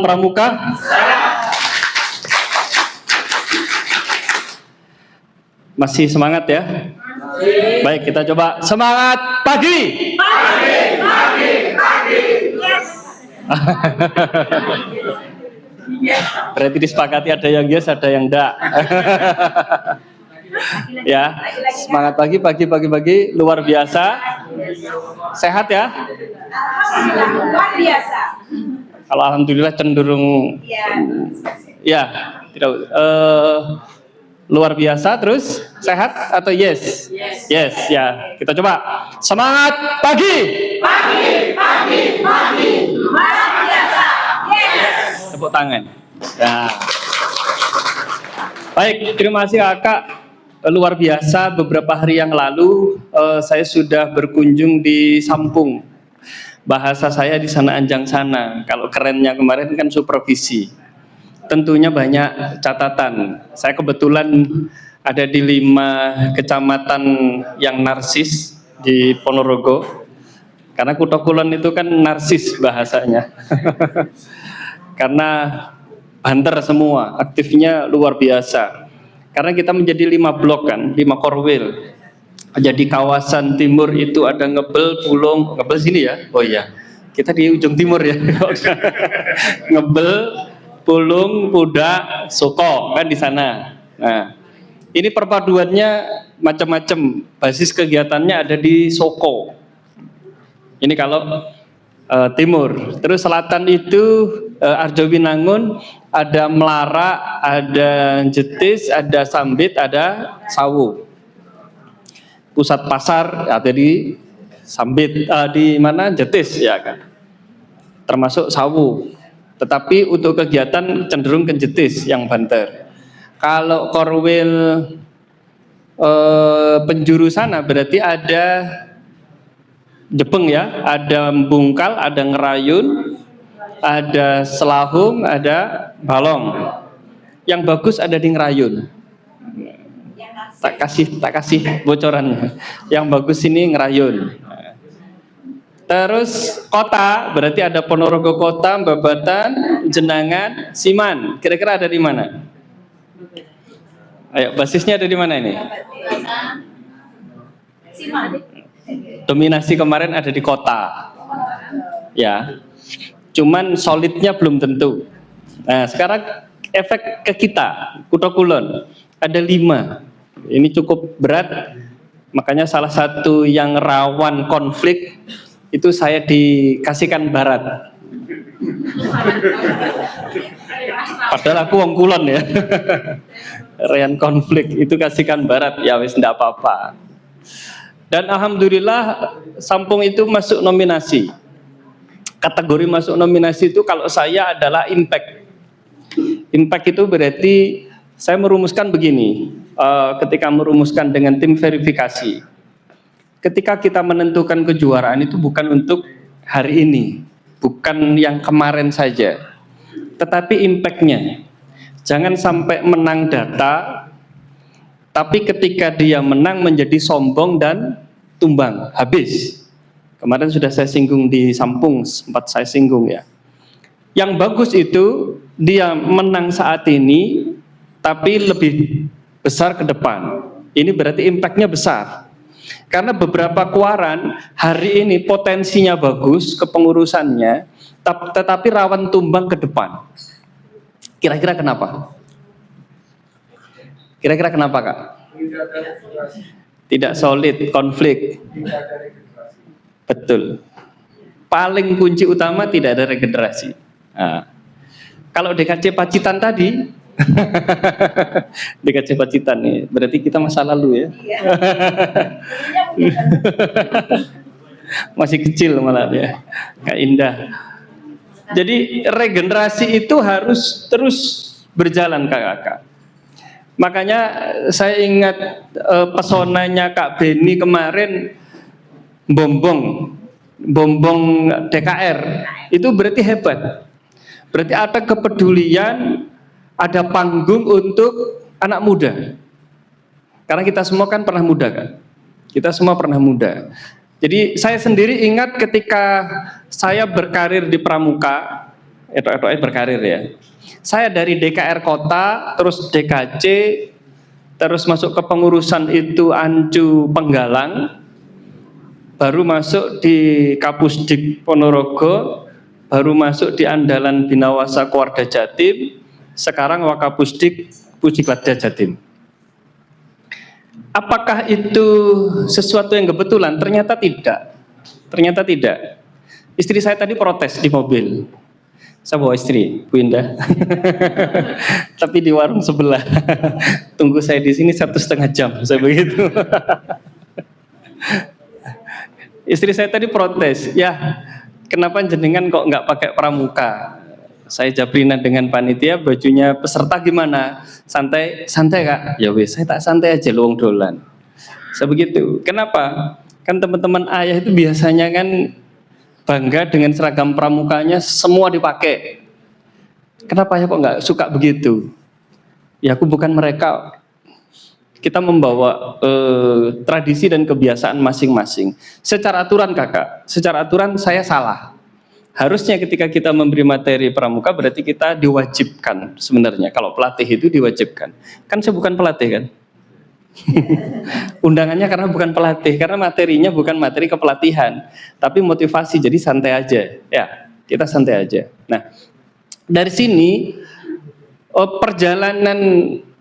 Pramuka. Masih semangat ya? Baik, kita coba semangat pagi. Berarti disepakati ada yang yes, ada yang enggak. Ya, semangat pagi luar biasa. Sehat ya? Luar biasa. Kalau alhamdulillah cenderung ya, tidak luar biasa. Terus sehat atau yes? Yes ya. Kita coba semangat pagi. Luar biasa. Yes. Tepuk tangan. Ya. Baik, terima kasih Kakak. Luar biasa, beberapa hari yang lalu saya sudah berkunjung di Sampung. Bahasa saya di sana anjang sana. Kalau kerennya kemarin kan supervisi. Tentunya banyak catatan. Saya kebetulan ada di 5 kecamatan yang narsis di Ponorogo. Karena Kutha Kulon itu kan narsis bahasanya. Karena banter semua, aktifnya luar biasa. Karena kita menjadi 5 blok kan, 5 korwil. Jadi kawasan timur itu ada Ngebel, Pulung, Ngebel sini ya? Oh iya, kita di ujung timur ya. Ngebel, Pulung, Pudak, Soko kan di sana. Nah, ini perpaduannya macam-macam. Basis kegiatannya ada di Soko. Ini kalau timur. Terus selatan itu Arjowinangun, ada Melara, ada Jetis, ada Sambit, ada Sawu. Pusat pasar ada di Sambit, di mana Jetis ya kan. Termasuk Sawu. Tetapi untuk kegiatan cenderung ke Jetis yang banter. Kalau korwil penjuru sana berarti ada Jepeng ya, ada Bungkal, ada Ngerayun, ada Selahung, ada Balong. Yang bagus ada di Ngerayun. Tak kasih bocorannya. Yang bagus ini Ngerayun. Terus kota berarti ada Ponorogo Kota, Babatan, Jenangan, Siman. Kira-kira ada di mana? Ayo, basisnya ada di mana ini? Siman. Dominasi kemarin ada di kota, ya. Cuman solidnya belum tentu. Nah, sekarang efek ke kita, Kutha Kulon ada 5. Ini cukup berat, makanya salah satu yang rawan konflik itu saya dikasihkan barat. Padahal aku wong kulon ya. Rean konflik itu kasihkan barat, ya wis ndak apa-apa. Dan alhamdulillah Sampung itu masuk nominasi. Kategori masuk nominasi itu kalau saya adalah impact. Impact itu berarti saya merumuskan begini. Ketika merumuskan dengan tim verifikasi. Ketika kita menentukan kejuaraan itu bukan untuk hari ini. Bukan yang kemarin saja. Tetapi impactnya. Jangan sampai menang data. Tapi ketika dia menang menjadi sombong dan tumbang, habis. Kemarin sudah saya singgung di Sampung, sempat saya singgung ya. Yang bagus itu dia menang saat ini, tapi lebih besar ke depan. Ini berarti impactnya besar. Karena beberapa keluaran hari ini potensinya bagus, kepengurusannya, tetapi rawan tumbang ke depan. Kira-kira kenapa? Kira-kira kenapa Kak? Tidak solid, konflik. Betul. Paling kunci utama tidak ada regenerasi. Nah, kalau DKC Pacitan tadi, DKC Pacitan nih, berarti kita masa lalu ya. Masih kecil malah ya, Kak Indah. Jadi regenerasi itu harus terus berjalan Kakak. Makanya saya ingat pesonanya Kak Beni kemarin bombong DKR itu berarti hebat. Berarti ada kepedulian, ada panggung untuk anak muda. Karena kita semua kan pernah muda kan. Kita semua pernah muda. Jadi saya sendiri ingat ketika saya berkarir di Pramuka, etok-etok berkarir ya. Saya dari DKR Kota, terus DKC, terus masuk ke pengurusan itu Ancu Penggalang, baru masuk di Kapusdik Ponorogo, baru masuk di Andalan Binawasa Kuarda Jatim, sekarang Wakapusdik Pujikladja Jatim. Apakah itu sesuatu yang kebetulan? Ternyata tidak. Ternyata tidak. Istri saya tadi protes di mobil. Saya bawa istri, Bu Indah. Tapi di warung sebelah. Tunggu saya di sini 1,5 jam, saya begitu. Istri saya tadi protes, ya kenapa jenengan kok nggak pakai pramuka? Saya jabrinan dengan panitia, bajunya peserta gimana? Santai, santai Kak. Ya wes, saya tak santai aja luang dolan. Saya begitu. Kenapa? Kan teman-teman ayah itu biasanya kan bangga dengan seragam pramukanya semua dipakai. Kenapa ya kok nggak suka begitu? Ya aku bukan mereka. Kita membawa tradisi dan kebiasaan masing-masing. Secara aturan kakak, secara aturan saya salah. Harusnya ketika kita memberi materi pramuka berarti kita diwajibkan sebenarnya. Kalau pelatih itu diwajibkan. Kan saya bukan pelatih kan? Undangannya karena bukan pelatih, karena materinya bukan materi kepelatihan, tapi motivasi. Jadi santai aja, ya kita santai aja. Nah dari sini perjalanan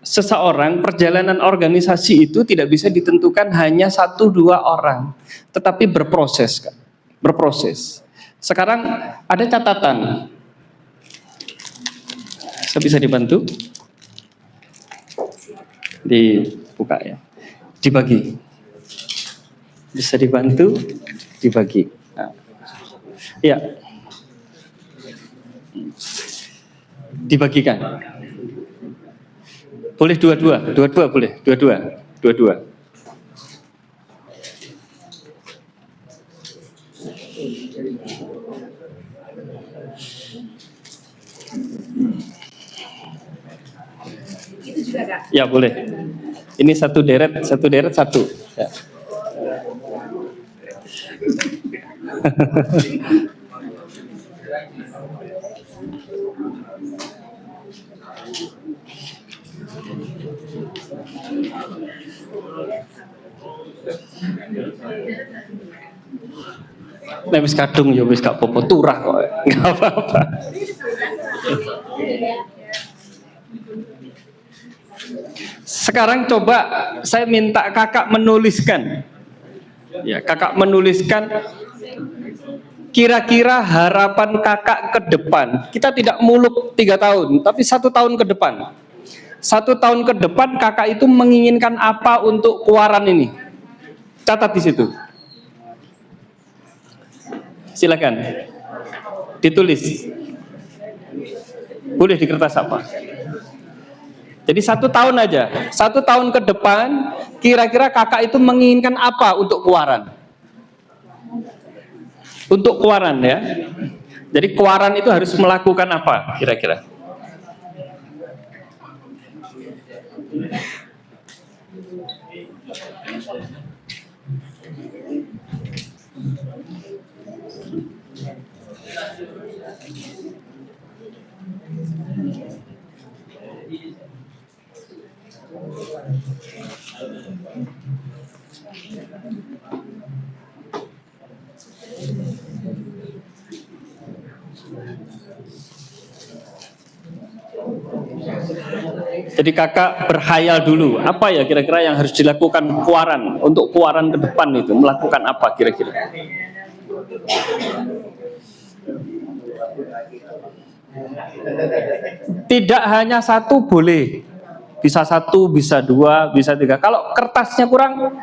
seseorang, perjalanan organisasi itu tidak bisa ditentukan hanya 1-2 orang, tetapi berproses, Kak. Berproses. Sekarang ada catatan. Saya bisa dibantu? Dibuka ya. Dibagi. Bisa dibantu? Dibagi. Nah. Ya. Dibagikan. Boleh dua-dua boleh, dua-dua. Itu juga Kak. Ya boleh. Ini satu deret satu. Ya. Nek wis kadung ya wis gak apa-apa, turah kok. Enggak apa-apa. Sekarang coba saya minta kakak menuliskan. Ya, kakak menuliskan kira-kira harapan kakak ke depan. Kita tidak muluk 3 tahun, tapi 1 tahun ke depan. 1 tahun ke depan kakak itu menginginkan apa untuk Kuaran ini? Catat di situ. Silakan. Ditulis. Boleh di kertas apa? Jadi 1 tahun aja. 1 tahun ke depan, kira-kira kakak itu menginginkan apa untuk Kuaran? Untuk Kuaran ya. Jadi Kuaran itu harus melakukan apa kira-kira? Jadi kakak berhayal dulu, apa ya kira-kira yang harus dilakukan Kuaran untuk Kuaran ke depan itu, melakukan apa kira-kira? Tidak hanya 1 boleh, bisa 1, bisa 2, bisa 3. Kalau kertasnya kurang,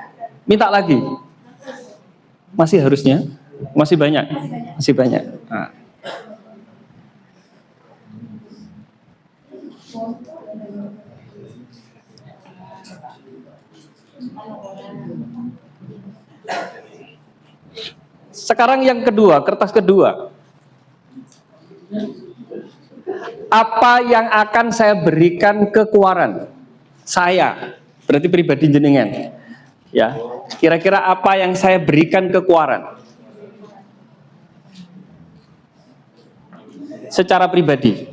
minta lagi. Masih harusnya, masih banyak. Nah. Sekarang yang kedua, kertas kedua. Apa yang akan saya berikan ke Kuaran? Saya, berarti pribadi jenengan. Ya, kira-kira apa yang saya berikan ke Kuaran? secara pribadi.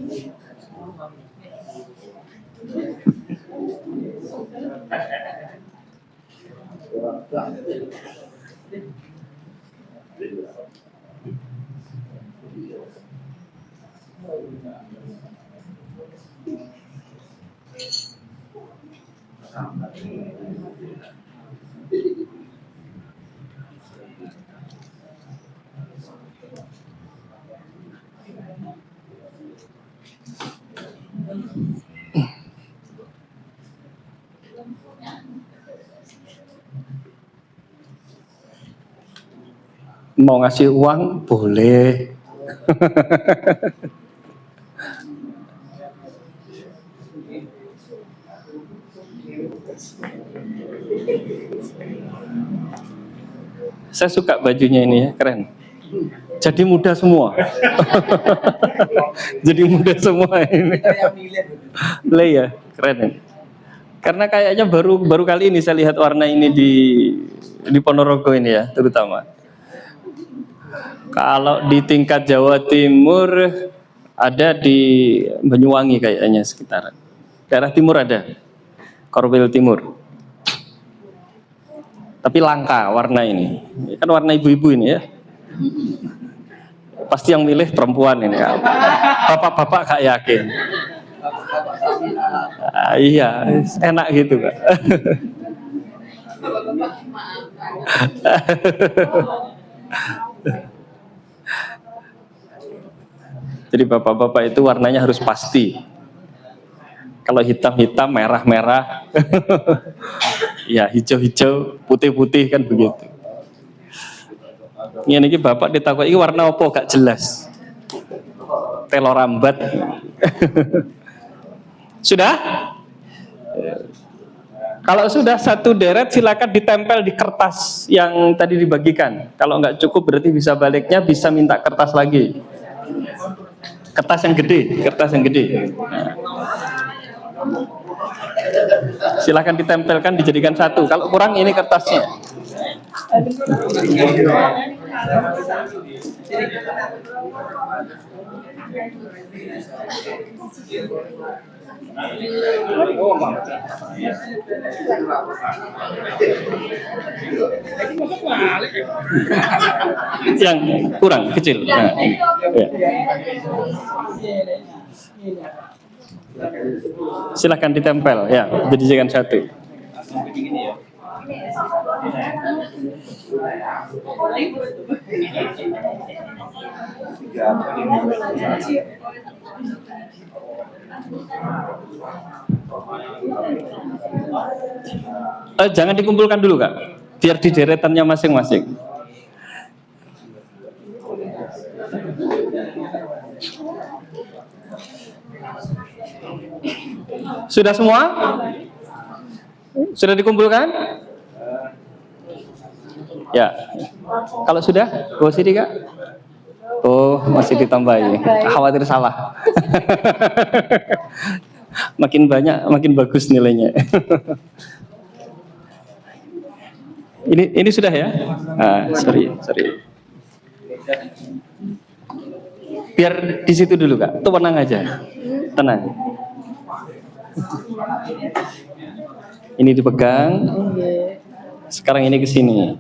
Mau ngasih uang boleh. Saya suka bajunya ini ya, keren. Jadi muda semua. Jadi muda semua ini. Lah ya, keren ini. Karena kayaknya baru kali ini saya lihat warna ini di Ponorogo ini ya, terutama. Kalau di tingkat Jawa Timur ada di Banyuwangi kayaknya sekitaran. Daerah timur ada, Korwil Timur. Tapi langka warna ini. Kan warna ibu-ibu ini ya. Pasti yang milih perempuan ini. Bapak-bapak gak yakin. Iya, enak gitu Kak. Jadi bapak-bapak itu warnanya harus pasti. Kalau hitam-hitam, merah-merah, ya hijau-hijau, putih-putih kan begitu. Ini bapak ditakut, ini warna apa gak jelas. Telo rambat. Sudah? Kalau sudah satu deret silakan ditempel di kertas yang tadi dibagikan. Kalau nggak cukup berarti bisa baliknya, bisa minta kertas lagi. Kertas yang gede, kertas yang gede. Nah. Silakan ditempelkan, dijadikan satu. Kalau kurang ini kertasnya. Yang kurang kecil. Nah, ya. Silakan ditempel ya, dijadikan satu. Jangan dikumpulkan dulu Kak, biar di deretannya masing-masing. Sudah semua? Sudah dikumpulkan? Ya. Kalau sudah, bawa sini Kak. Oh, masih ditambahi. Khawatir salah. Makin banyak, makin bagus nilainya. Ini sudah ya? Sorry. Biar di situ dulu Kak. Tuh tenang aja. Tenang. Ini dipegang. Sekarang ini ke sini.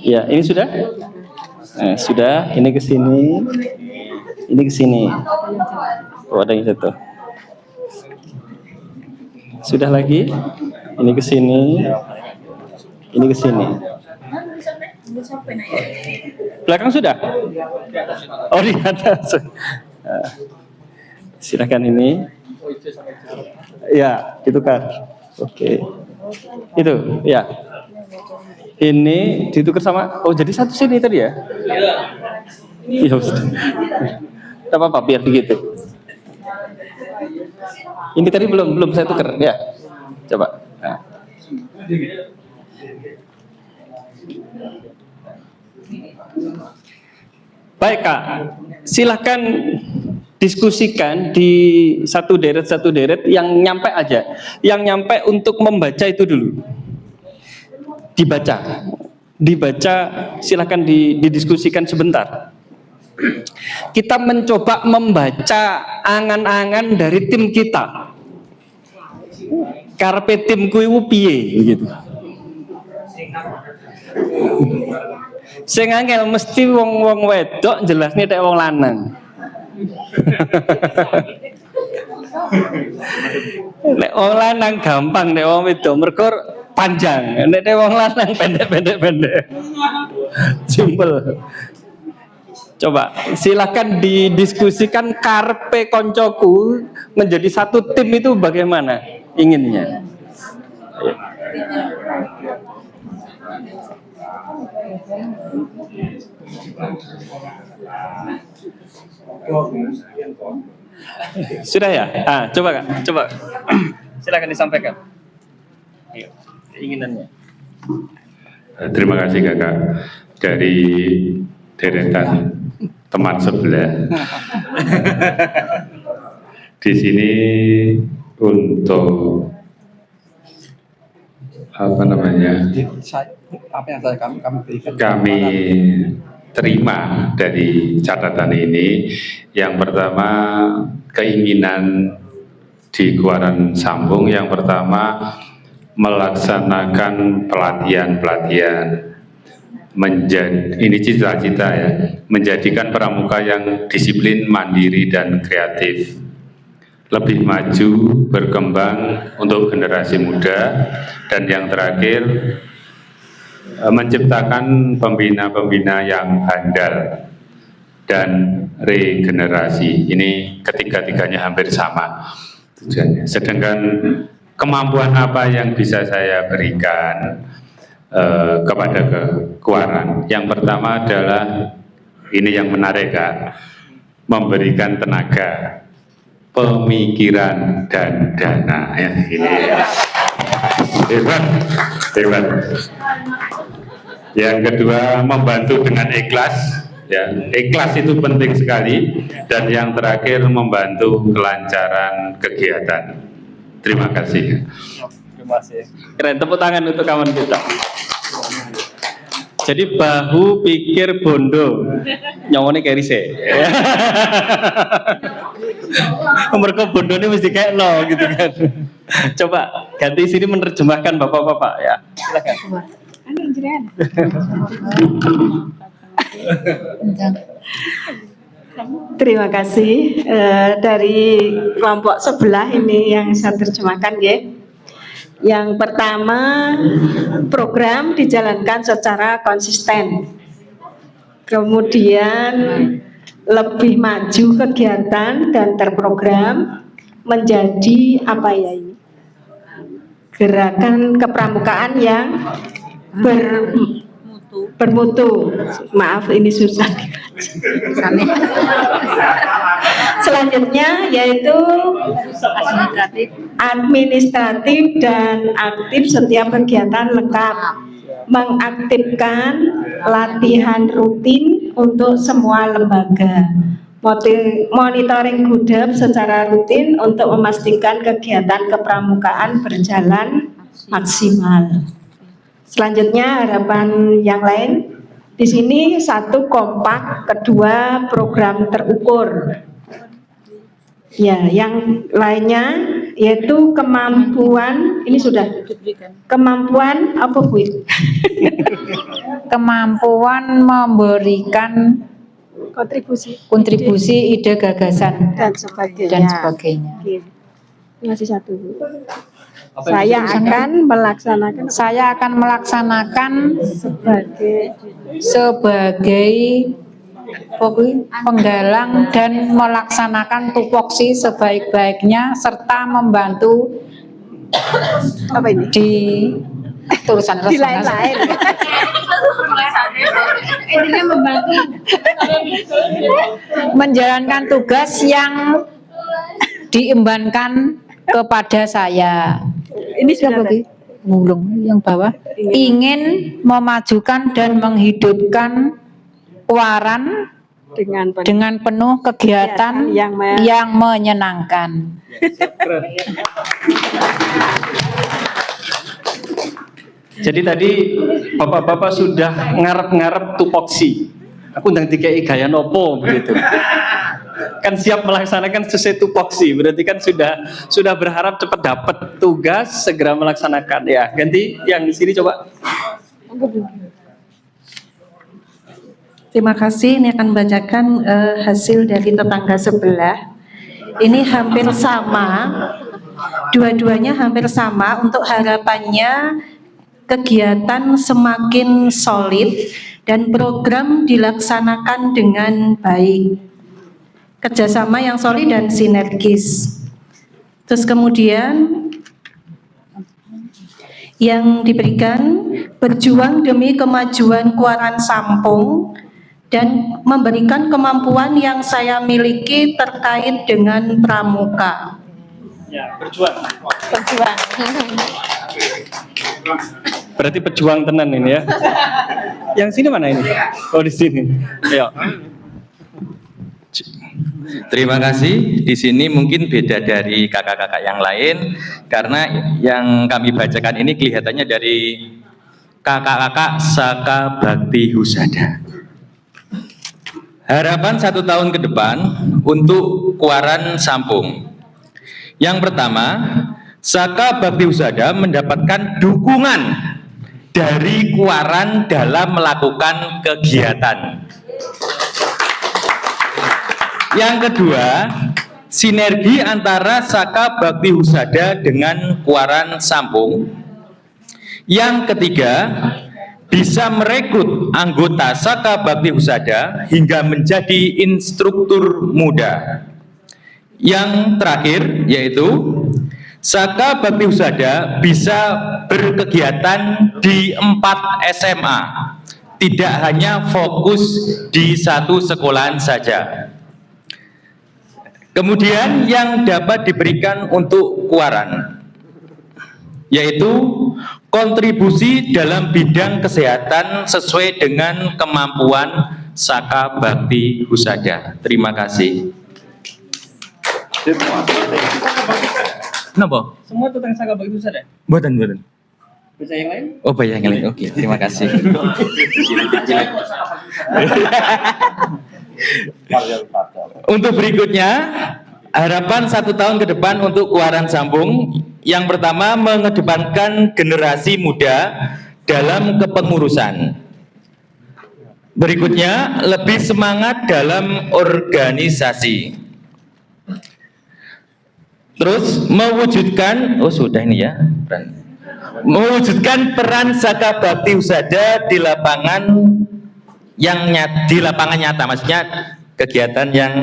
Ya, ini sudah? Nah, sudah. Ini ke sini. Ini ke sini. Oh, ada yang satu. Sudah lagi? Ini ke sini. Ini ke sini. Belakang sudah? Oh, di atas. Silakan ini. Ya, itu kan. Oke. Itu, ya. Ini ditukar sama. Oh, jadi satu sini tadi ya? Iya. Tidak apa-apa, biar begitu. Ini tadi belum saya tukar, ya. Coba. Nah. Baik Kak, silahkan diskusikan di satu deret yang nyampe aja. Yang nyampe untuk membaca itu dulu. Dibaca, silahkan didiskusikan sebentar. kita mencoba membaca angan-angan dari tim kita. Karepe timku iku piye gitu. Sing angel mesti wong-wong wedok jelasnya tek wong lanang. Nek wong lanang gampang, nek wong wedok mergo panjang. Nek wong lanang pendek. Simpel. Coba silakan didiskusikan karpe koncoku menjadi satu tim itu bagaimana inginnya. Sudah ya? Coba Kak, coba. Silakan disampaikan. Ayo, keinginannya. Terima kasih Kakak dari deretan teman sebelah. Di sini untuk apa namanya? Kami terima dari catatan ini. Yang pertama keinginan di Kuaran Sambung, yang pertama melaksanakan pelatihan ini cita-cita ya, menjadikan pramuka yang disiplin, mandiri dan kreatif, lebih maju, berkembang untuk generasi muda, dan yang terakhir menciptakan pembina-pembina yang handal dan regenerasi. Ini ketiga-tiganya hampir sama tujuannya. Sedangkan kemampuan apa yang bisa saya berikan kepada Kuaran? Yang pertama adalah ini yang menarik Kak, memberikan tenaga, pemikiran dan dana ya, ini hebat. Yang kedua membantu dengan ikhlas ya, ikhlas itu penting sekali. Dan yang terakhir membantu kelancaran kegiatan. Terima kasih. Terima kasih. Keren, tepuk tangan untuk kawan kita. Jadi bahu pikir bondo nyawone kerise. Mereka bondo ini mesti kayak lo gitu kan. Coba ganti sini menerjemahkan bapak-bapak ya. Silakan. Terima kasih dari kelompok sebelah ini yang saya terjemahkan ya. Yang pertama, program dijalankan secara konsisten. Kemudian lebih maju kegiatan dan terprogram menjadi apa ya ini? Gerakan kepramukaan yang bermutu. Maaf ini susah. Selanjutnya yaitu administratif dan aktif setiap kegiatan lengkap, mengaktifkan latihan rutin untuk semua lembaga, monitoring gudap secara rutin untuk memastikan kegiatan kepramukaan berjalan maksimal. Selanjutnya harapan yang lain di sini, satu kompak, kedua program terukur. Ya, yang lainnya yaitu kemampuan, ini sudah kemampuan apa Bu? Kemampuan memberikan kontribusi ide gagasan dan sebagainya. Masih satu Bu. Saya akan melaksanakan sebagai penggalang dan melaksanakan tupoksi sebaik-baiknya serta membantu apa ini? Di tulisan Di lain-lain. intinya membantu menjalankan tugas yang diembankan kepada saya. Ini siapa tadi? Ngulung yang bawah. Ingin memajukan dan menghidupkan Kuaran dengan penuh kegiatan yang menyenangkan. Jadi tadi bapak-bapak sudah ngarep-ngarep tupoksi. Aku ndang dikei gaya nopo begitu. Kan siap melaksanakan sesuai tupoksi, berarti kan sudah berharap cepat dapat tugas, segera melaksanakan. Ya, ganti yang di sini coba. Terima kasih, ini akan bacakan hasil dari tetangga sebelah. Ini hampir sama, dua-duanya hampir sama. Untuk harapannya kegiatan semakin solid dan program dilaksanakan dengan baik, kerjasama yang solid dan sinergis. Terus kemudian yang diberikan berjuang demi kemajuan Kuaran Sampung dan memberikan kemampuan yang saya miliki terkait dengan pramuka. Ya, berjuang. Berjuang. Berarti pejuang tenan ini ya. Yang sini mana ini? Oh, di sini. Ayo. Terima kasih. Di sini mungkin beda dari kakak-kakak yang lain karena yang kami bacakan ini kelihatannya dari kakak-kakak Saka Bakti Husada. Harapan 1 tahun ke depan untuk Kuaran Sampung. Yang pertama, Saka Bakti Husada mendapatkan dukungan dari Kuaran dalam melakukan kegiatan. Yang kedua, sinergi antara Saka Bakti Husada dengan Kuaran Sampung. Yang ketiga, bisa merekrut anggota Saka Bakti Husada hingga menjadi instruktur muda. Yang terakhir yaitu Saka Bakti Husada bisa berkegiatan di 4 SMA, tidak hanya fokus di satu sekolahan saja. Kemudian yang dapat diberikan untuk Kuaran yaitu kontribusi dalam bidang kesehatan sesuai dengan kemampuan Saka Bakti Husada. Terima kasih. Kenapa? Semua tentang Saka Bakti Husada. Buatan. Baca yang lain? Oh, banyak yang lain. Oke, terima kasih. Untuk berikutnya, harapan 1 tahun ke depan untuk Kuaran Sampung. Yang pertama, mengedepankan generasi muda dalam kepengurusan. Berikutnya, lebih semangat dalam organisasi. Terus mewujudkan, mewujudkan peran Saka Bakti Husada di lapangan nyata, maksudnya kegiatan yang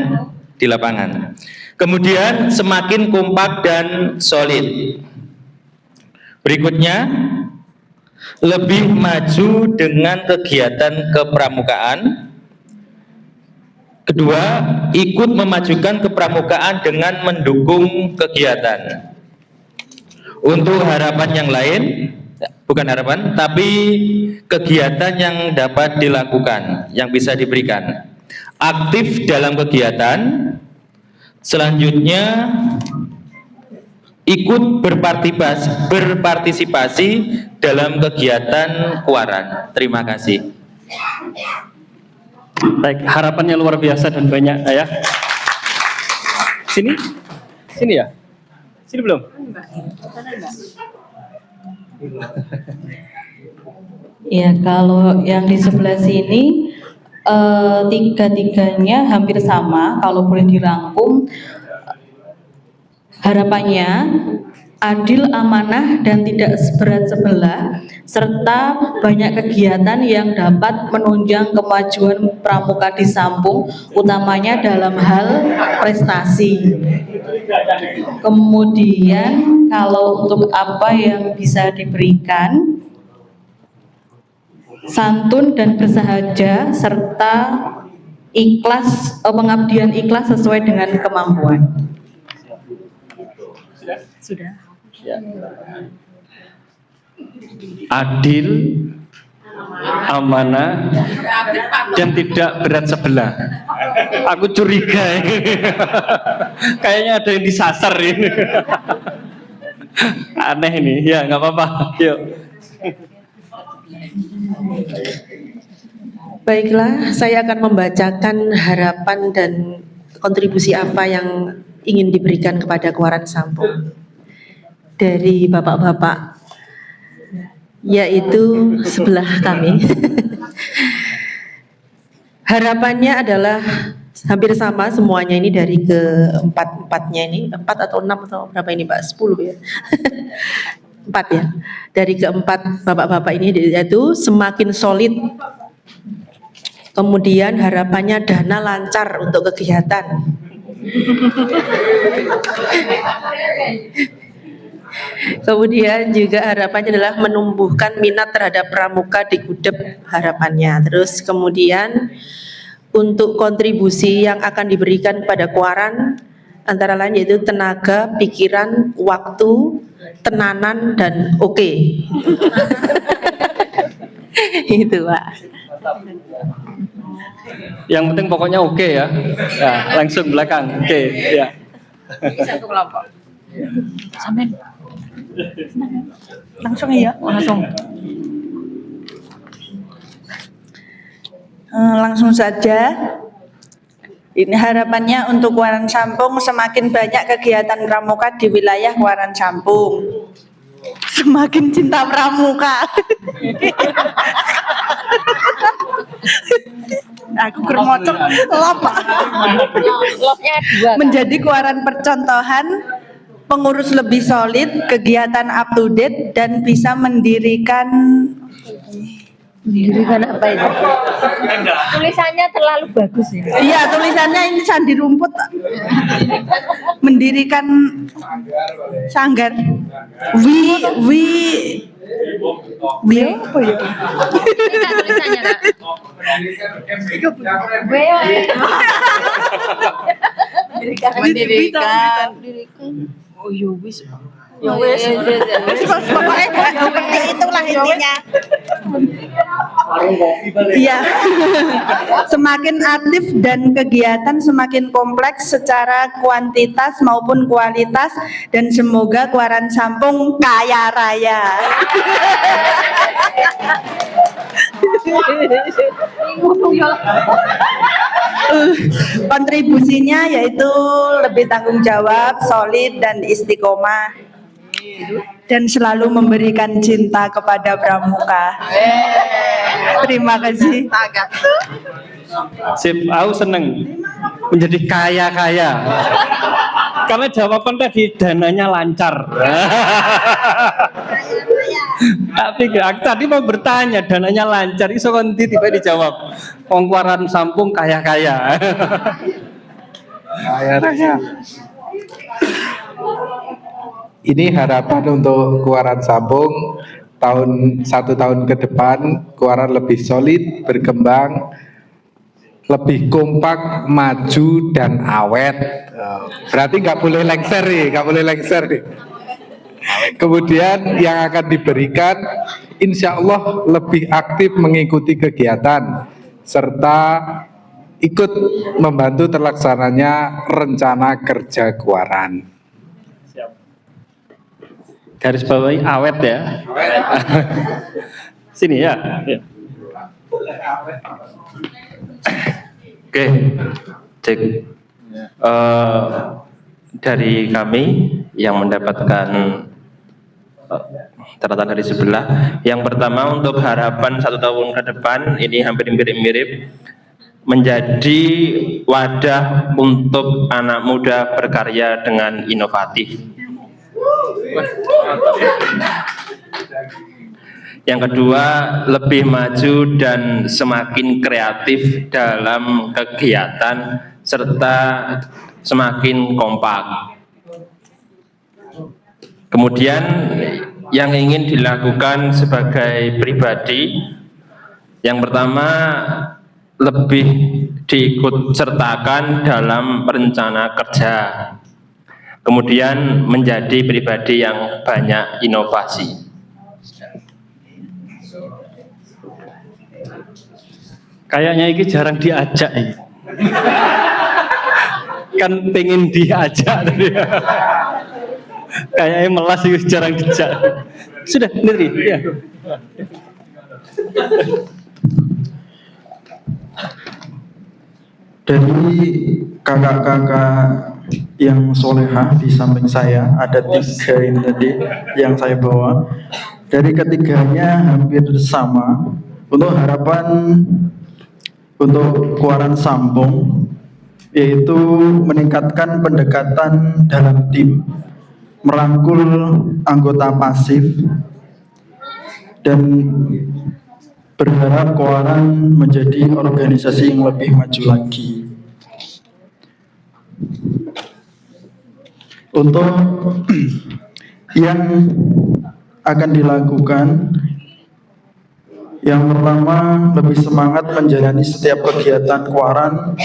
di lapangan. Kemudian semakin kompak dan solid. Berikutnya, lebih maju dengan kegiatan kepramukaan. Kedua, ikut memajukan kepramukaan dengan mendukung kegiatan. Untuk harapan yang lain, bukan harapan, tapi kegiatan yang dapat dilakukan, yang bisa diberikan. Aktif dalam kegiatan. Selanjutnya, ikut berpartisipasi dalam kegiatan Kuaran. Terima kasih. Baik, harapannya luar biasa dan banyak ya. Sini ya. Sini belum? Ya, kalau yang di sebelah sini tiga-tiganya hampir sama. Kalau boleh dirangkum, harapannya adil, amanah, dan tidak berat sebelah, serta banyak kegiatan yang dapat menunjang kemajuan pramuka di Sampung, utamanya dalam hal prestasi. Kemudian kalau untuk apa yang bisa diberikan, santun dan bersahaja, serta ikhlas, pengabdian ikhlas sesuai dengan kemampuan. Sudah. Ya. Adil, amanah, dan tidak berat sebelah. Aku curiga ini. Kayaknya ada yang disasar ini. Aneh ini. Ya, nggak apa-apa. Yuk. Baiklah, saya akan membacakan harapan dan kontribusi apa yang ingin diberikan kepada Kuaran Sampung dari bapak-bapak, yaitu sebelah kami. Harapannya adalah hampir sama semuanya ini dari keempat-empatnya ini, 4 atau 6 atau berapa ini Pak? 10 ya? 4 ya. Dari keempat bapak-bapak ini yaitu semakin solid. Kemudian harapannya dana lancar untuk kegiatan. Kemudian juga harapannya adalah menumbuhkan minat terhadap pramuka di Gudeg harapannya. Terus kemudian untuk kontribusi yang akan diberikan kepada Kuaran antara lain yaitu tenaga, pikiran, waktu, tenanan, dan oke. Itu Pak. Yang penting pokoknya oke ya. Ya, langsung belakang. Oke, ya. Satu kelompok. Sampai langsung ya, langsung. Langsung saja. Ini harapannya untuk Kuaran Sampung semakin banyak kegiatan pramuka di wilayah Kuaran Sampung. Semakin cinta pramuka. Aku kermocok lop. Menjadi Kuaran percontohan, pengurus lebih solid, kegiatan up to date, dan bisa mendirikan apa itu? Tulisannya terlalu bagus ya. Iya, tulisannya ini sandi rumput. Mendirikan sanggar. Apa ya? Tulisannya Kak. Mendirikan. Oh ya wis. Ya wis. Pokoknya seperti itulah intinya. Iya. Semakin aktif dan kegiatan semakin kompleks secara kuantitas maupun kualitas, dan semoga Kuaran Sampung kaya raya. Kontribusinya yaitu lebih tanggung jawab, solid, dan istiqomah, dan selalu memberikan cinta kepada pramuka. Terima kasih. Sip, aku seneng menjadi kaya-kaya. Karena jawaban tadi dananya lancar. Tapi aku tadi mau bertanya dananya lancar, iso kon tiba dijawab. Wong Kuaran Sampung kaya-kaya. Kaya-kaya. Ini harapan untuk Kuaran Sampung satu tahun ke depan, Kuaran lebih solid, berkembang, lebih kompak, maju, dan awet. Berarti nggak boleh lengser nih. Kemudian yang akan diberikan, insya Allah lebih aktif mengikuti kegiatan serta ikut membantu terlaksananya rencana kerja Kuaran. Garis bawahi awet ya. Sini ya. Oke, cek. Dari kami yang mendapatkan catatan dari sebelah. Yang pertama untuk harapan 1 tahun ke depan ini hampir mirip-mirip, menjadi wadah untuk anak muda berkarya dengan inovatif. Yang kedua, lebih maju dan semakin kreatif dalam kegiatan serta semakin kompak. Kemudian yang ingin dilakukan sebagai pribadi, yang pertama lebih diikut sertakan dalam rencana kerja. Kemudian menjadi pribadi yang banyak inovasi. Kayaknya ini jarang diajak ini. Kan pengen diajak tadi. Kayaknya melas itu jarang dijak. Sudah, Nidri, ya. Dari kakak-kakak yang solehah di samping saya, ada 3 ini tadi yang saya bawa. Dari ketiganya hampir sama. Untuk harapan untuk Kuaran Sampung, yaitu meningkatkan pendekatan dalam tim, merangkul anggota pasif, dan berharap Kuaran menjadi organisasi yang lebih maju lagi. Untuk yang akan dilakukan, yang pertama, lebih semangat menjalani setiap kegiatan Kuaran,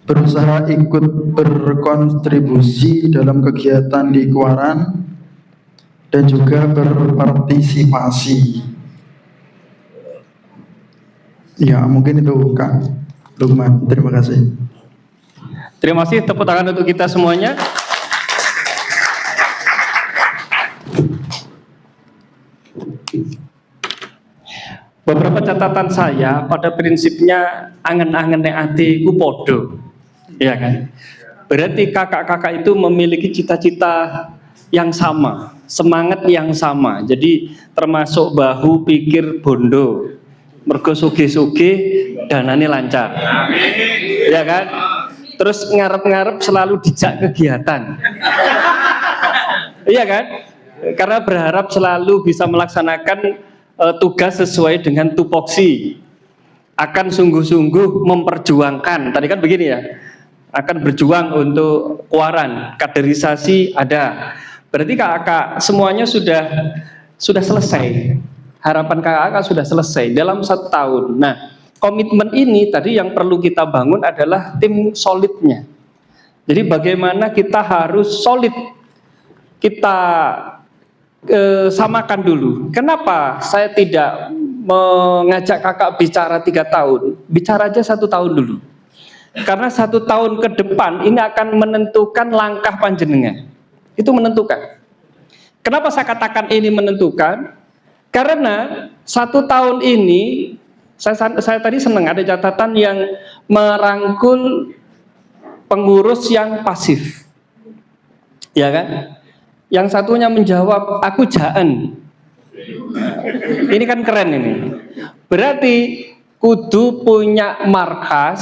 berusaha ikut berkontribusi dalam kegiatan di Kuaran, dan juga berpartisipasi. Ya, mungkin itu Kak Lukman. Terima kasih. Terima kasih, tepuk tangan untuk kita semuanya. Beberapa catatan saya, pada prinsipnya angen-angen ati ku podo, ya kan? Berarti kakak-kakak itu memiliki cita-cita yang sama, semangat yang sama. Jadi termasuk bahu pikir bondo, mergo sugih-sugih danane lancar, ya kan? Terus ngarep-ngarep selalu dijak kegiatan, iya kan? Karena berharap selalu bisa melaksanakan tugas sesuai dengan tupoksi, akan sungguh-sungguh memperjuangkan, tadi kan begini ya, akan berjuang untuk Kuaran, kaderisasi ada. Berarti kakak semuanya sudah selesai, harapan kakak sudah selesai dalam 1 tahun. Nah, komitmen ini tadi yang perlu kita bangun adalah tim solidnya. Jadi bagaimana kita harus solid, kita samakan dulu. Kenapa saya tidak mengajak kakak bicara 3 tahun? Bicara aja 1 tahun dulu. Karena 1 tahun ke depan ini akan menentukan langkah panjenengan. Itu menentukan. Kenapa saya katakan ini menentukan? Karena 1 tahun ini saya tadi senang ada catatan yang merangkul pengurus yang pasif, ya kan? Yang satunya menjawab, aku jaan. Ini kan keren ini. Berarti kudu punya markas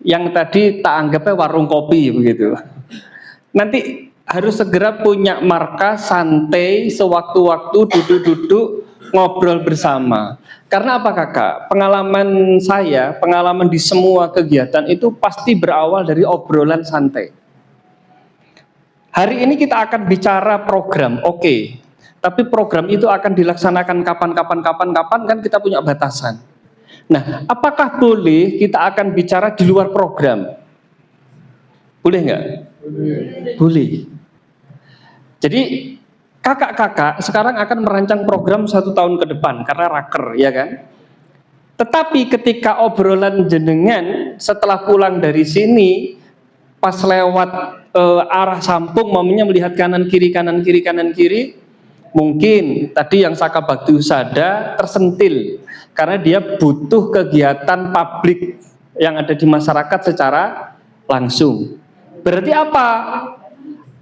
yang tadi tak anggapnya warung kopi begitu. Nanti harus segera punya markas santai, sewaktu-waktu duduk-duduk ngobrol bersama. Karena apa kakak? Pengalaman saya, pengalaman di semua kegiatan itu pasti berawal dari obrolan santai. Hari ini kita akan bicara program, oke. Tapi program itu akan dilaksanakan kapan kan kita punya batasan. Nah, apakah boleh kita akan bicara di luar program? Boleh nggak? Boleh. Jadi kakak-kakak sekarang akan merancang program 1 tahun ke depan karena raker, ya kan? Tetapi ketika obrolan jenengan setelah pulang dari sini, pas lewat arah Sampung, mamanya melihat kanan kiri, mungkin tadi yang Saka Bakti Husada tersentil karena dia butuh kegiatan publik yang ada di masyarakat secara langsung. Berarti apa?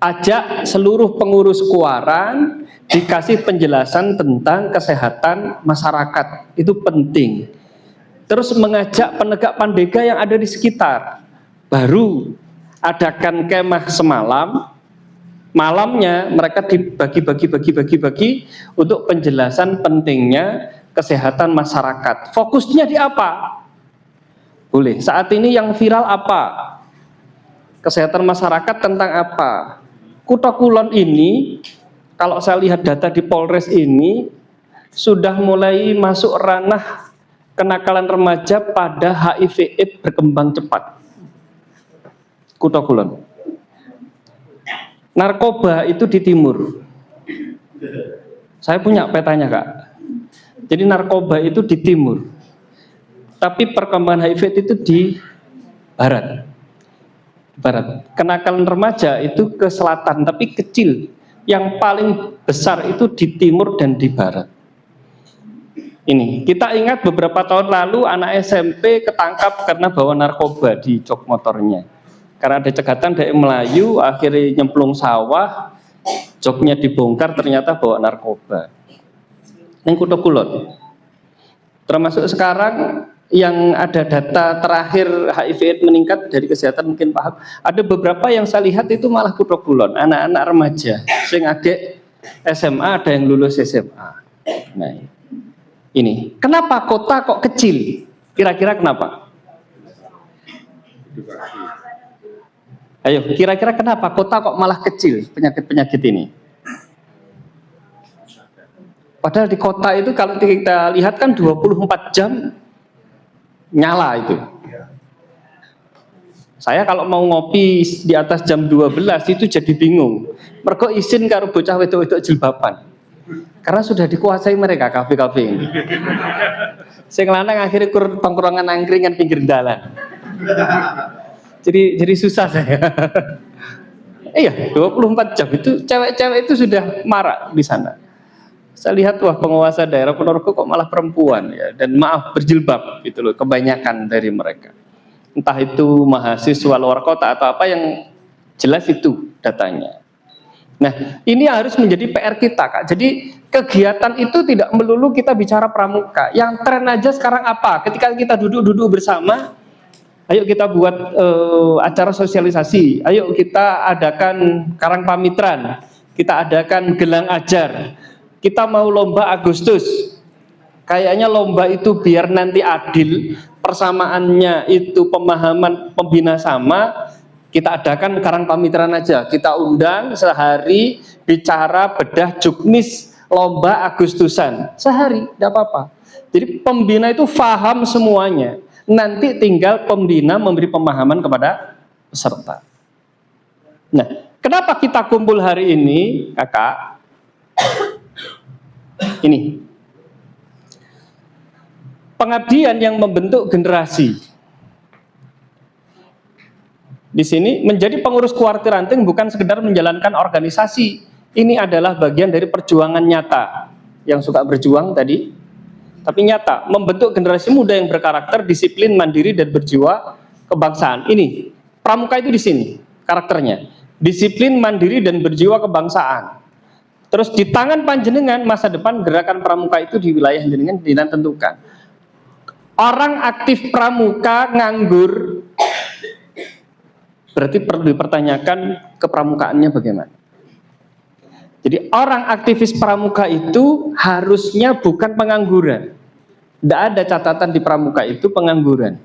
Ajak seluruh pengurus Kuaran dikasih penjelasan tentang kesehatan masyarakat, itu penting. Terus mengajak penegak pandega yang ada di sekitar, baru adakan kemah semalam, malamnya mereka dibagi untuk penjelasan pentingnya kesehatan masyarakat. Fokusnya di apa? Boleh. Saat ini yang viral apa? Kesehatan masyarakat tentang apa? Kota Kulon ini, kalau saya lihat data di Polres ini, sudah mulai masuk ranah kenakalan remaja pada HIV/AIDS berkembang cepat. Kota Kulon. Narkoba itu di timur. Saya punya petanya kak. Jadi narkoba itu di timur. Tapi perkembangan HIV itu di barat. Kenakalan remaja itu ke selatan tapi kecil. Yang paling besar itu di timur dan di barat. Ini, kita ingat beberapa tahun lalu anak SMP ketangkap karena bawa narkoba di jok motornya. Karena ada cegatan dari Melayu, akhirnya nyemplung sawah, joknya dibongkar, ternyata bawa narkoba. Ini Kuto Kulon. Termasuk sekarang yang ada data terakhir HIV/AIDS meningkat dari kesehatan mungkin paham. Ada beberapa yang saya lihat itu malah Kuto Kulon, anak-anak remaja, sing agek SMA, ada yang lulus SMA. Nah, ini, kenapa kota kok kecil? Kira-kira kenapa? Ayo, kira-kira kenapa kota kok malah kecil penyakit-penyakit ini? Padahal di kota itu kalau kita lihat kan 24 jam nyala itu. Saya kalau mau ngopi di atas jam 12 itu jadi bingung. Mergo izin karo bocah wedok-wedok jilbaban. Karena sudah dikuasai mereka kafe-kafe ini. Sing lanang akhirnya kur tongkrongan angkringan pinggir dalan. Jadi susah saya. Iya, 24 jam itu cewek-cewek itu sudah marak di sana. Saya lihat wah penguasa daerah Ponorogo kok malah perempuan ya, dan maaf berjilbab gitu loh kebanyakan dari mereka. Entah itu mahasiswa luar kota atau apa, yang jelas itu datanya. Nah, ini harus menjadi PR kita, Kak. Jadi kegiatan itu tidak melulu kita bicara pramuka. Yang tren aja sekarang apa? Ketika kita duduk-duduk bersama, ayo kita buat acara sosialisasi. Ayo kita adakan karang pamitran. Kita adakan gelang ajar. Kita mau lomba Agustus. Kayaknya lomba itu biar nanti adil, persamaannya itu pemahaman pembina sama. Kita adakan karang pamitran aja. Kita undang sehari bicara bedah juknis lomba Agustusan. Sehari, tidak apa-apa. Jadi pembina itu paham semuanya. Nanti tinggal pembina memberi pemahaman kepada peserta. Nah, kenapa kita kumpul hari ini, Kakak? Ini. Pengabdian yang membentuk generasi. Di sini menjadi pengurus Kuartir Ranting bukan sekedar menjalankan organisasi. Ini adalah bagian dari perjuangan nyata. Yang suka berjuang tadi, tapi nyata, membentuk generasi muda yang berkarakter, disiplin, mandiri, dan berjiwa kebangsaan. Ini, pramuka itu di sini karakternya. Disiplin, mandiri, dan berjiwa kebangsaan. Terus di tangan panjenengan, masa depan gerakan pramuka itu di wilayah jenengan ditentukan. Orang aktif pramuka nganggur, berarti perlu dipertanyakan kepramukaannya bagaimana. Jadi orang aktivis pramuka itu harusnya bukan pengangguran. Tidak ada catatan di pramuka itu pengangguran.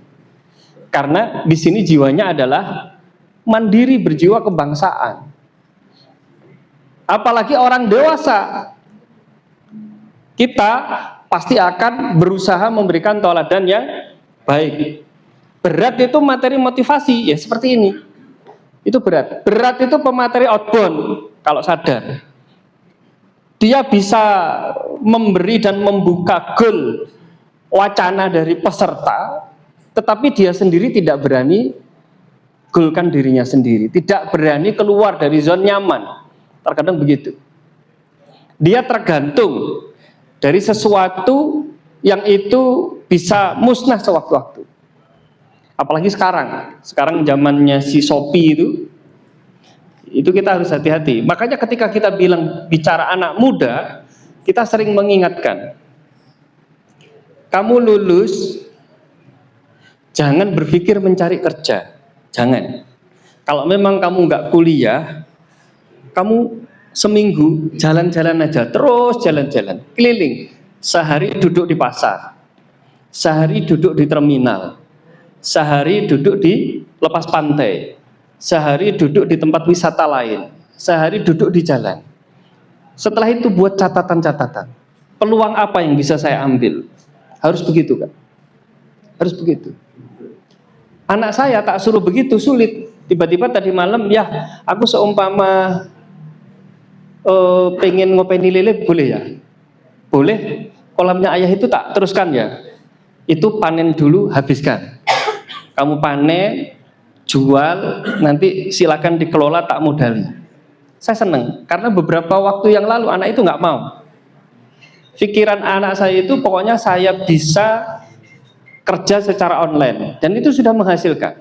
Karena di sini jiwanya adalah mandiri, berjiwa kebangsaan. Apalagi orang dewasa, kita pasti akan berusaha memberikan tauladan yang baik. Berat itu materi motivasi, ya seperti ini. Itu berat. Berat itu pemateri outbound, kalau sadar. Dia bisa memberi dan membuka goal wacana dari peserta, tetapi dia sendiri tidak berani goalkan dirinya sendiri, tidak berani keluar dari zona nyaman. Terkadang begitu. Dia tergantung dari sesuatu yang itu bisa musnah sewaktu-waktu. Apalagi sekarang zamannya si Shopee itu kita harus hati-hati. Makanya ketika kita bicara anak muda, kita sering mengingatkan, kamu lulus, jangan berpikir mencari kerja, jangan. Kalau memang kamu nggak kuliah, kamu seminggu jalan-jalan aja, terus jalan-jalan, keliling, sehari duduk di pasar, sehari duduk di terminal, sehari duduk di lepas pantai, sehari duduk di tempat wisata lain, sehari duduk di jalan. Setelah itu buat catatan-catatan, peluang apa yang bisa saya ambil. Harus begitu, kan? Harus begitu. Anak saya tak suruh begitu, sulit. Tiba-tiba tadi malam, ya aku seumpama pengen ngopeni lele, boleh ya? Boleh. Kolamnya ayah itu tak teruskan ya? Itu panen dulu, habiskan. Kamu panen, jual, nanti silakan dikelola, tak modali. Saya senang, karena beberapa waktu yang lalu anak itu nggak mau. Pikiran anak saya itu pokoknya saya bisa kerja secara online, dan itu sudah menghasilkan.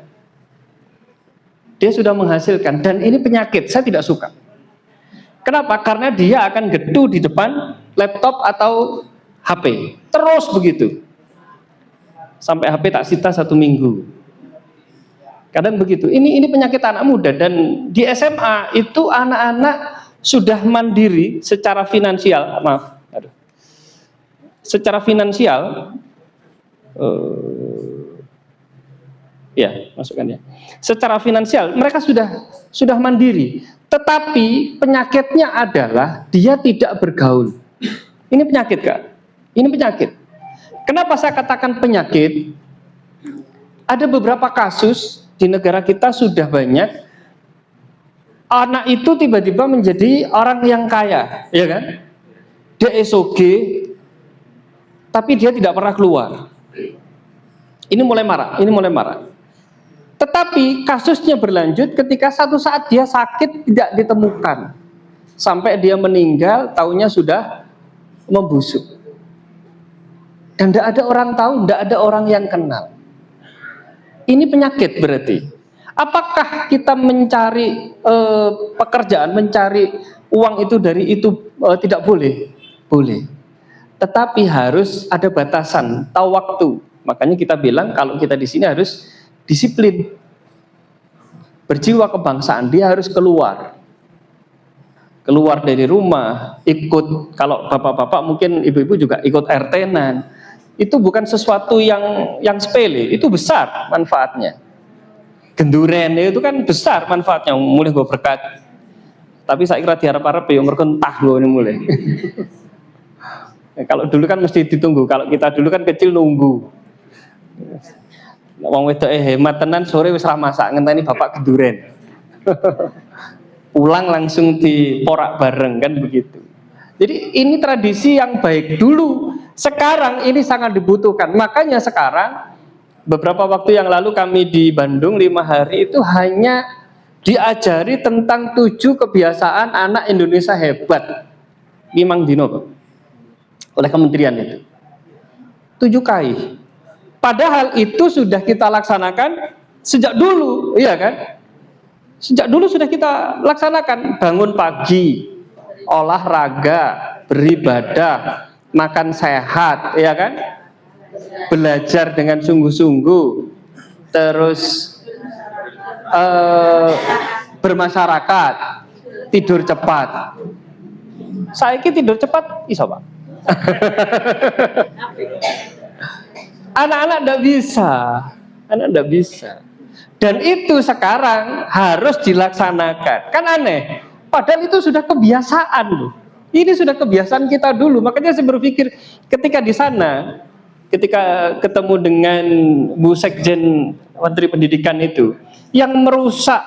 Dia sudah menghasilkan, dan ini penyakit, saya tidak suka. Kenapa? Karena dia akan gedu di depan laptop atau HP, terus begitu. Sampai HP tak sita 1 minggu. Kadang begitu. Ini penyakit anak muda, dan di SMA itu anak-anak sudah mandiri secara finansial, secara finansial. Ya, masukkan ya. Secara finansial mereka sudah mandiri, tetapi penyakitnya adalah dia tidak bergaul. Ini penyakit, Kak. Ini penyakit. Kenapa saya katakan penyakit? Ada beberapa kasus di negara kita sudah banyak anak itu tiba-tiba menjadi orang yang kaya, ya kan? Dia SOG, tapi dia tidak pernah keluar. Ini mulai marak. Tetapi kasusnya berlanjut ketika satu saat dia sakit tidak ditemukan. Sampai dia meninggal, taunya sudah membusuk. Dan tidak ada orang tahu, tidak ada orang yang kenal. Ini penyakit berarti. Apakah kita mencari pekerjaan, mencari uang itu dari itu tidak boleh? Boleh. Tetapi harus ada batasan, tahu waktu. Makanya kita bilang kalau kita di sini harus disiplin, berjiwa kebangsaan. Dia harus keluar dari rumah, ikut. Kalau bapak-bapak mungkin ibu-ibu juga ikut RT-nan. Itu bukan sesuatu yang sepele, itu besar manfaatnya. Genduren itu kan besar manfaatnya, mulai gue berkat. Tapi saya kira diharap-harap ya mereka entah gue ini mulai. Kalau dulu kan mesti ditunggu, kalau kita dulu kan kecil nunggu. Wong wedok hemat tenan, sore wis ra masak ngenteni bapak genduren. Pulang langsung diporak bareng, kan begitu. Jadi ini tradisi yang baik dulu. Sekarang ini sangat dibutuhkan. Makanya sekarang beberapa waktu yang lalu kami di Bandung 5 hari itu hanya diajari tentang 7 kebiasaan anak Indonesia hebat. Memang dino oleh kementerian itu. 7 kali. Padahal itu sudah kita laksanakan sejak dulu, iya kan? Sejak dulu sudah kita laksanakan. Bangun pagi, olahraga, beribadah, makan sehat, iya kan? Belajar dengan sungguh-sungguh, terus bermasyarakat, tidur cepat. Saiki tidur cepat, iso Pak. Anak-anak tidak bisa, dan itu sekarang harus dilaksanakan. Kan aneh, padahal itu sudah kebiasaan loh. Ini sudah kebiasaan kita dulu. Makanya saya berpikir ketika di sana, ketika ketemu dengan Bu Sekjen Menteri Pendidikan itu, yang merusak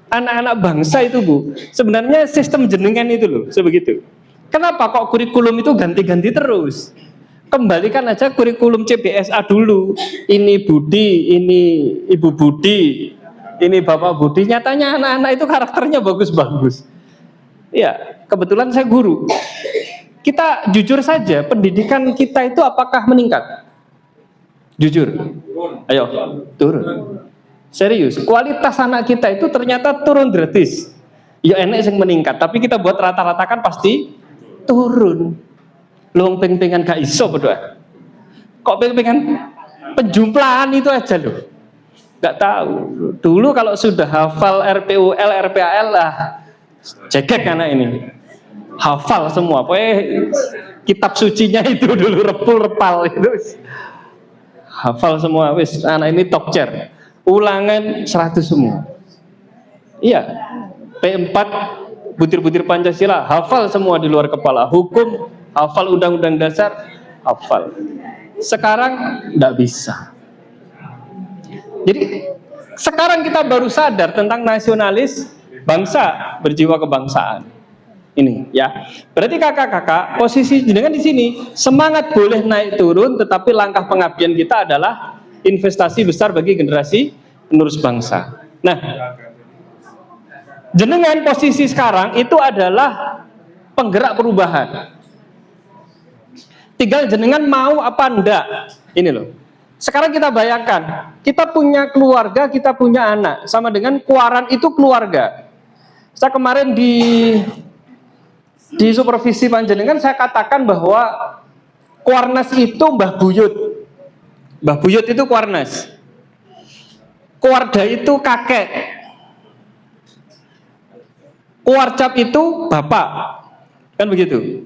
anak-anak bangsa itu Bu, sebenarnya sistem jenengan itu loh, sebegitu. Kenapa kok kurikulum itu ganti-ganti terus? Kembalikan aja kurikulum CBSA dulu. Ini Budi, ini Ibu Budi, ini Bapak Budi. Nyatanya anak-anak itu karakternya bagus-bagus. Ya, kebetulan saya guru. Kita jujur saja, pendidikan kita itu apakah meningkat? Jujur. Ayo, turun. Serius, kualitas anak kita itu ternyata turun gratis. Ya enak yang meningkat, tapi kita buat rata-ratakan pasti turun. Lu peng-pengan gak iso berdoa. Kok peng-pengan penjumlahan itu aja loh. Gak tahu. Dulu kalau sudah hafal RPUL, RPAL lah, cekek anak ini. Hafal semua. Pokoknya kitab sucinya itu dulu repul-repal itu. Hafal semua. Wis anak ini top chair. Ulangan 100 semua. Iya. P4 butir-butir Pancasila hafal semua di luar kepala. Hukum hafal, undang-undang dasar hafal. Sekarang tidak bisa. Jadi sekarang kita baru sadar tentang nasionalis bangsa, berjiwa kebangsaan. Ini ya. Berarti kakak-kakak, posisi jenengan di sini, semangat boleh naik turun, tetapi langkah pengabdian kita adalah investasi besar bagi generasi penerus bangsa. Nah, jenengan posisi sekarang itu adalah penggerak perubahan. Tinggal jenengan mau apa enggak. Ini loh. Sekarang kita bayangkan, kita punya keluarga, kita punya anak, sama dengan kuaran itu keluarga. Saya kemarin di supervisi panjenengan saya katakan bahwa Kuarnas itu Mbah Buyut. Mbah Buyut itu Kuarnas. Kuarda itu kakek. Kuarcap itu bapak. Kan begitu.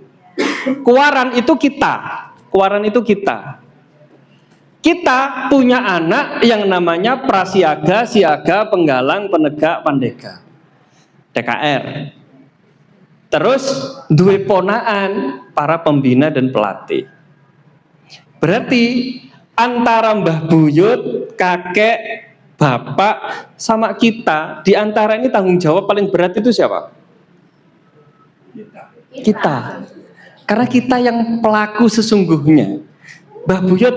Kuaran itu kita. Kuaran itu kita. Kita punya anak yang namanya Prasiaga, Siaga, Penggalang, Penegak, Pandega. TKR. Terus duwe ponaan para pembina dan pelatih. Berarti antara Mbah Buyut, kakek, bapak sama kita, di antara ini tanggung jawab paling berat itu siapa? Kita. Karena kita yang pelaku sesungguhnya. Mbah Buyut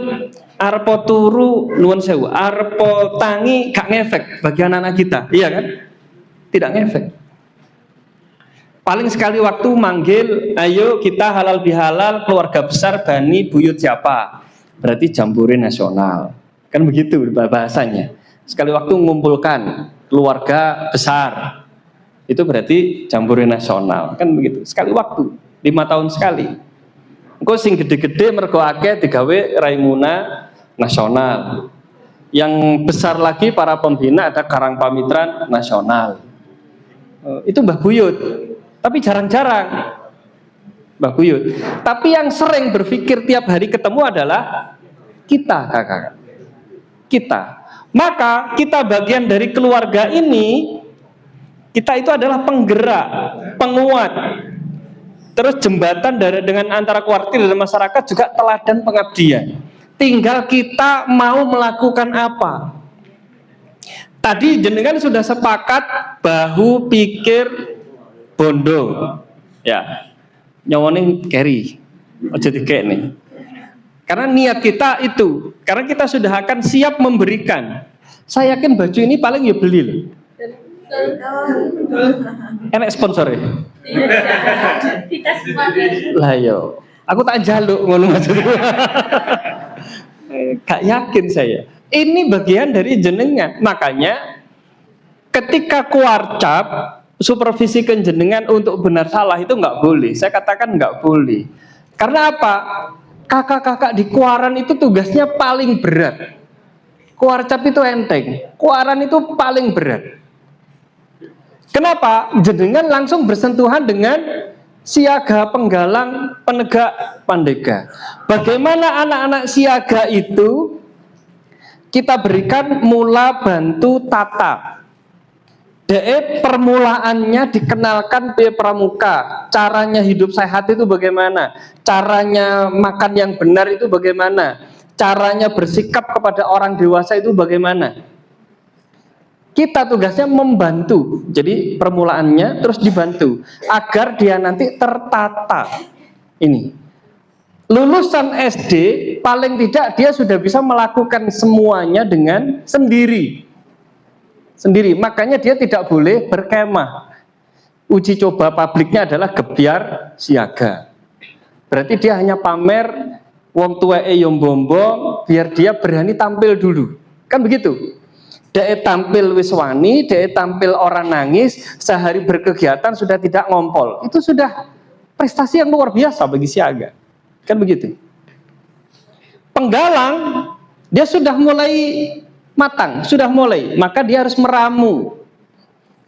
arpo turu nuwun sewu, arpo tangi gak ngefek bagi anak-anak kita, iya kan? Tidak ngefek. Paling sekali waktu manggil, ayo kita halal bihalal keluarga besar Bani Buyut siapa? Berarti jambore nasional. Kan begitu bahasanya. Sekali waktu mengumpulkan keluarga besar. Itu berarti jambore nasional. Kan begitu. Sekali waktu, 5 tahun sekali. Engko sing gede-gede mergo akeh digawe Raimuna nasional. Yang besar lagi para pembina ada Karang Pamitran nasional. Itu Mbah Buyut. Tapi jarang-jarang Mbah Buyut. Tapi yang sering berpikir tiap hari ketemu adalah kita, kakak. Kita. Maka kita bagian dari keluarga ini. Kita itu adalah penggerak, penguat. Terus jembatan dengan antara kuartir dan masyarakat juga teladan pengabdian. Tinggal kita mau melakukan apa. Tadi jenengan sudah sepakat bahu pikir bondo, ya, nyawane carry, aja dikek nih. Karena niat kita itu, karena kita sudah akan siap memberikan. Saya yakin baju ini paling ya beli loh. Enak sponsor ya? Lah yo, aku tak jaluk ngono maksudnya. Gak yakin saya. Ini bagian dari jenengan. Makanya ketika kuarcap supervisi jenengan untuk benar salah itu nggak boleh. Saya katakan nggak boleh. Karena apa? Kakak-kakak di kuaran itu tugasnya paling berat. Kuarcap itu enteng, kuaran itu paling berat. Kenapa? Jenengan langsung bersentuhan dengan siaga, penggalang, penegak, pandega. Bagaimana anak-anak siaga itu kita berikan mula bantu tata. Permulaannya dikenalkan pramuka, caranya hidup sehat itu bagaimana, caranya makan yang benar itu bagaimana, caranya bersikap kepada orang dewasa itu bagaimana. Kita tugasnya membantu, jadi permulaannya terus dibantu agar dia nanti tertata. Ini lulusan SD paling tidak dia sudah bisa melakukan semuanya dengan sendiri. Makanya dia tidak boleh berkemah. Uji coba publiknya adalah gebyar siaga. Berarti dia hanya pamer wong tuweke yo bombong biar dia berani tampil dulu. Kan begitu. Dia tampil wis wani, dia tampil orang nangis, sehari berkegiatan sudah tidak ngompol. Itu sudah prestasi yang luar biasa bagi siaga. Kan begitu. Penggalang dia sudah mulai matang, sudah mulai, maka dia harus meramu.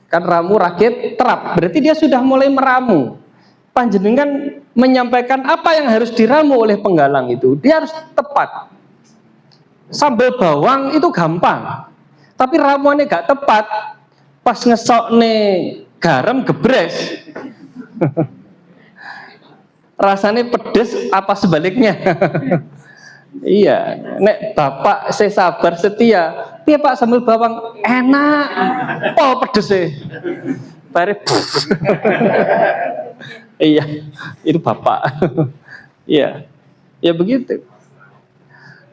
Kan ramu rakit terap, berarti dia sudah mulai meramu. Panjenengan menyampaikan apa yang harus diramu oleh penggalang itu, dia harus tepat. Sambal bawang itu gampang, tapi ramuannya gak tepat, pas ngesokne garam gebres. Rasanya pedes apa sebaliknya? Iya, nek bapak saya sabar setia, piye Pak sambal bawang enak, oh pedes sih, bare. Iya, itu bapak. Iya, ya begitu.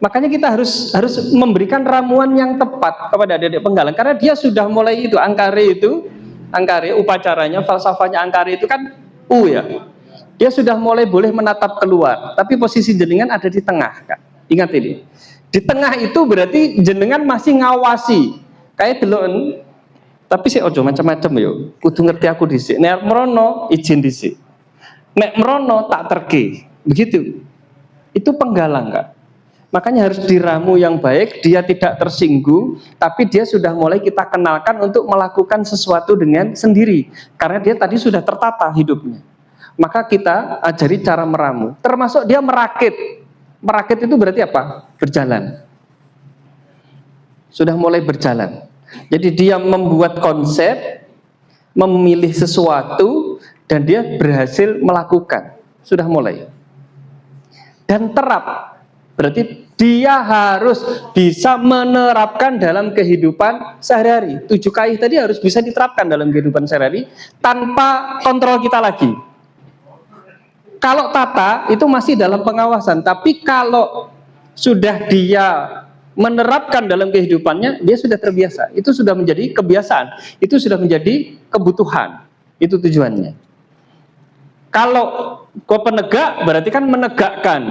Makanya kita harus memberikan ramuan yang tepat kepada adik-adik penggalang, karena dia sudah mulai itu angkare upacaranya, falsafahnya angkare itu kan ya. Dia sudah mulai boleh menatap keluar, tapi posisi jenengan ada di tengah, Kak. Ingat ini. Di tengah itu berarti jenengan masih ngawasi. Kayak deloken, tapi sih ojo macam-macam yo. Kudu ngerti aku dhisik. Nek merono izin dhisik. Nek merono tak terke. Begitu. Itu penggalang, Kak. Makanya harus diramu yang baik, dia tidak tersinggung, tapi dia sudah mulai kita kenalkan untuk melakukan sesuatu dengan sendiri. Karena dia tadi sudah tertata hidupnya. Maka kita ajari cara meramu. Termasuk dia merakit. Merakit itu berarti apa? Berjalan. Sudah mulai berjalan. Jadi dia membuat konsep, memilih sesuatu, dan dia berhasil melakukan. Sudah mulai. Dan terap. Berarti dia harus bisa menerapkan dalam kehidupan sehari-hari. 7 KI tadi harus bisa diterapkan dalam kehidupan sehari-hari tanpa kontrol kita lagi. Kalau tata itu masih dalam pengawasan, tapi kalau sudah dia menerapkan dalam kehidupannya, dia sudah terbiasa. Itu sudah menjadi kebiasaan, itu sudah menjadi kebutuhan. Itu tujuannya. Kalau kau penegak berarti kan menegakkan.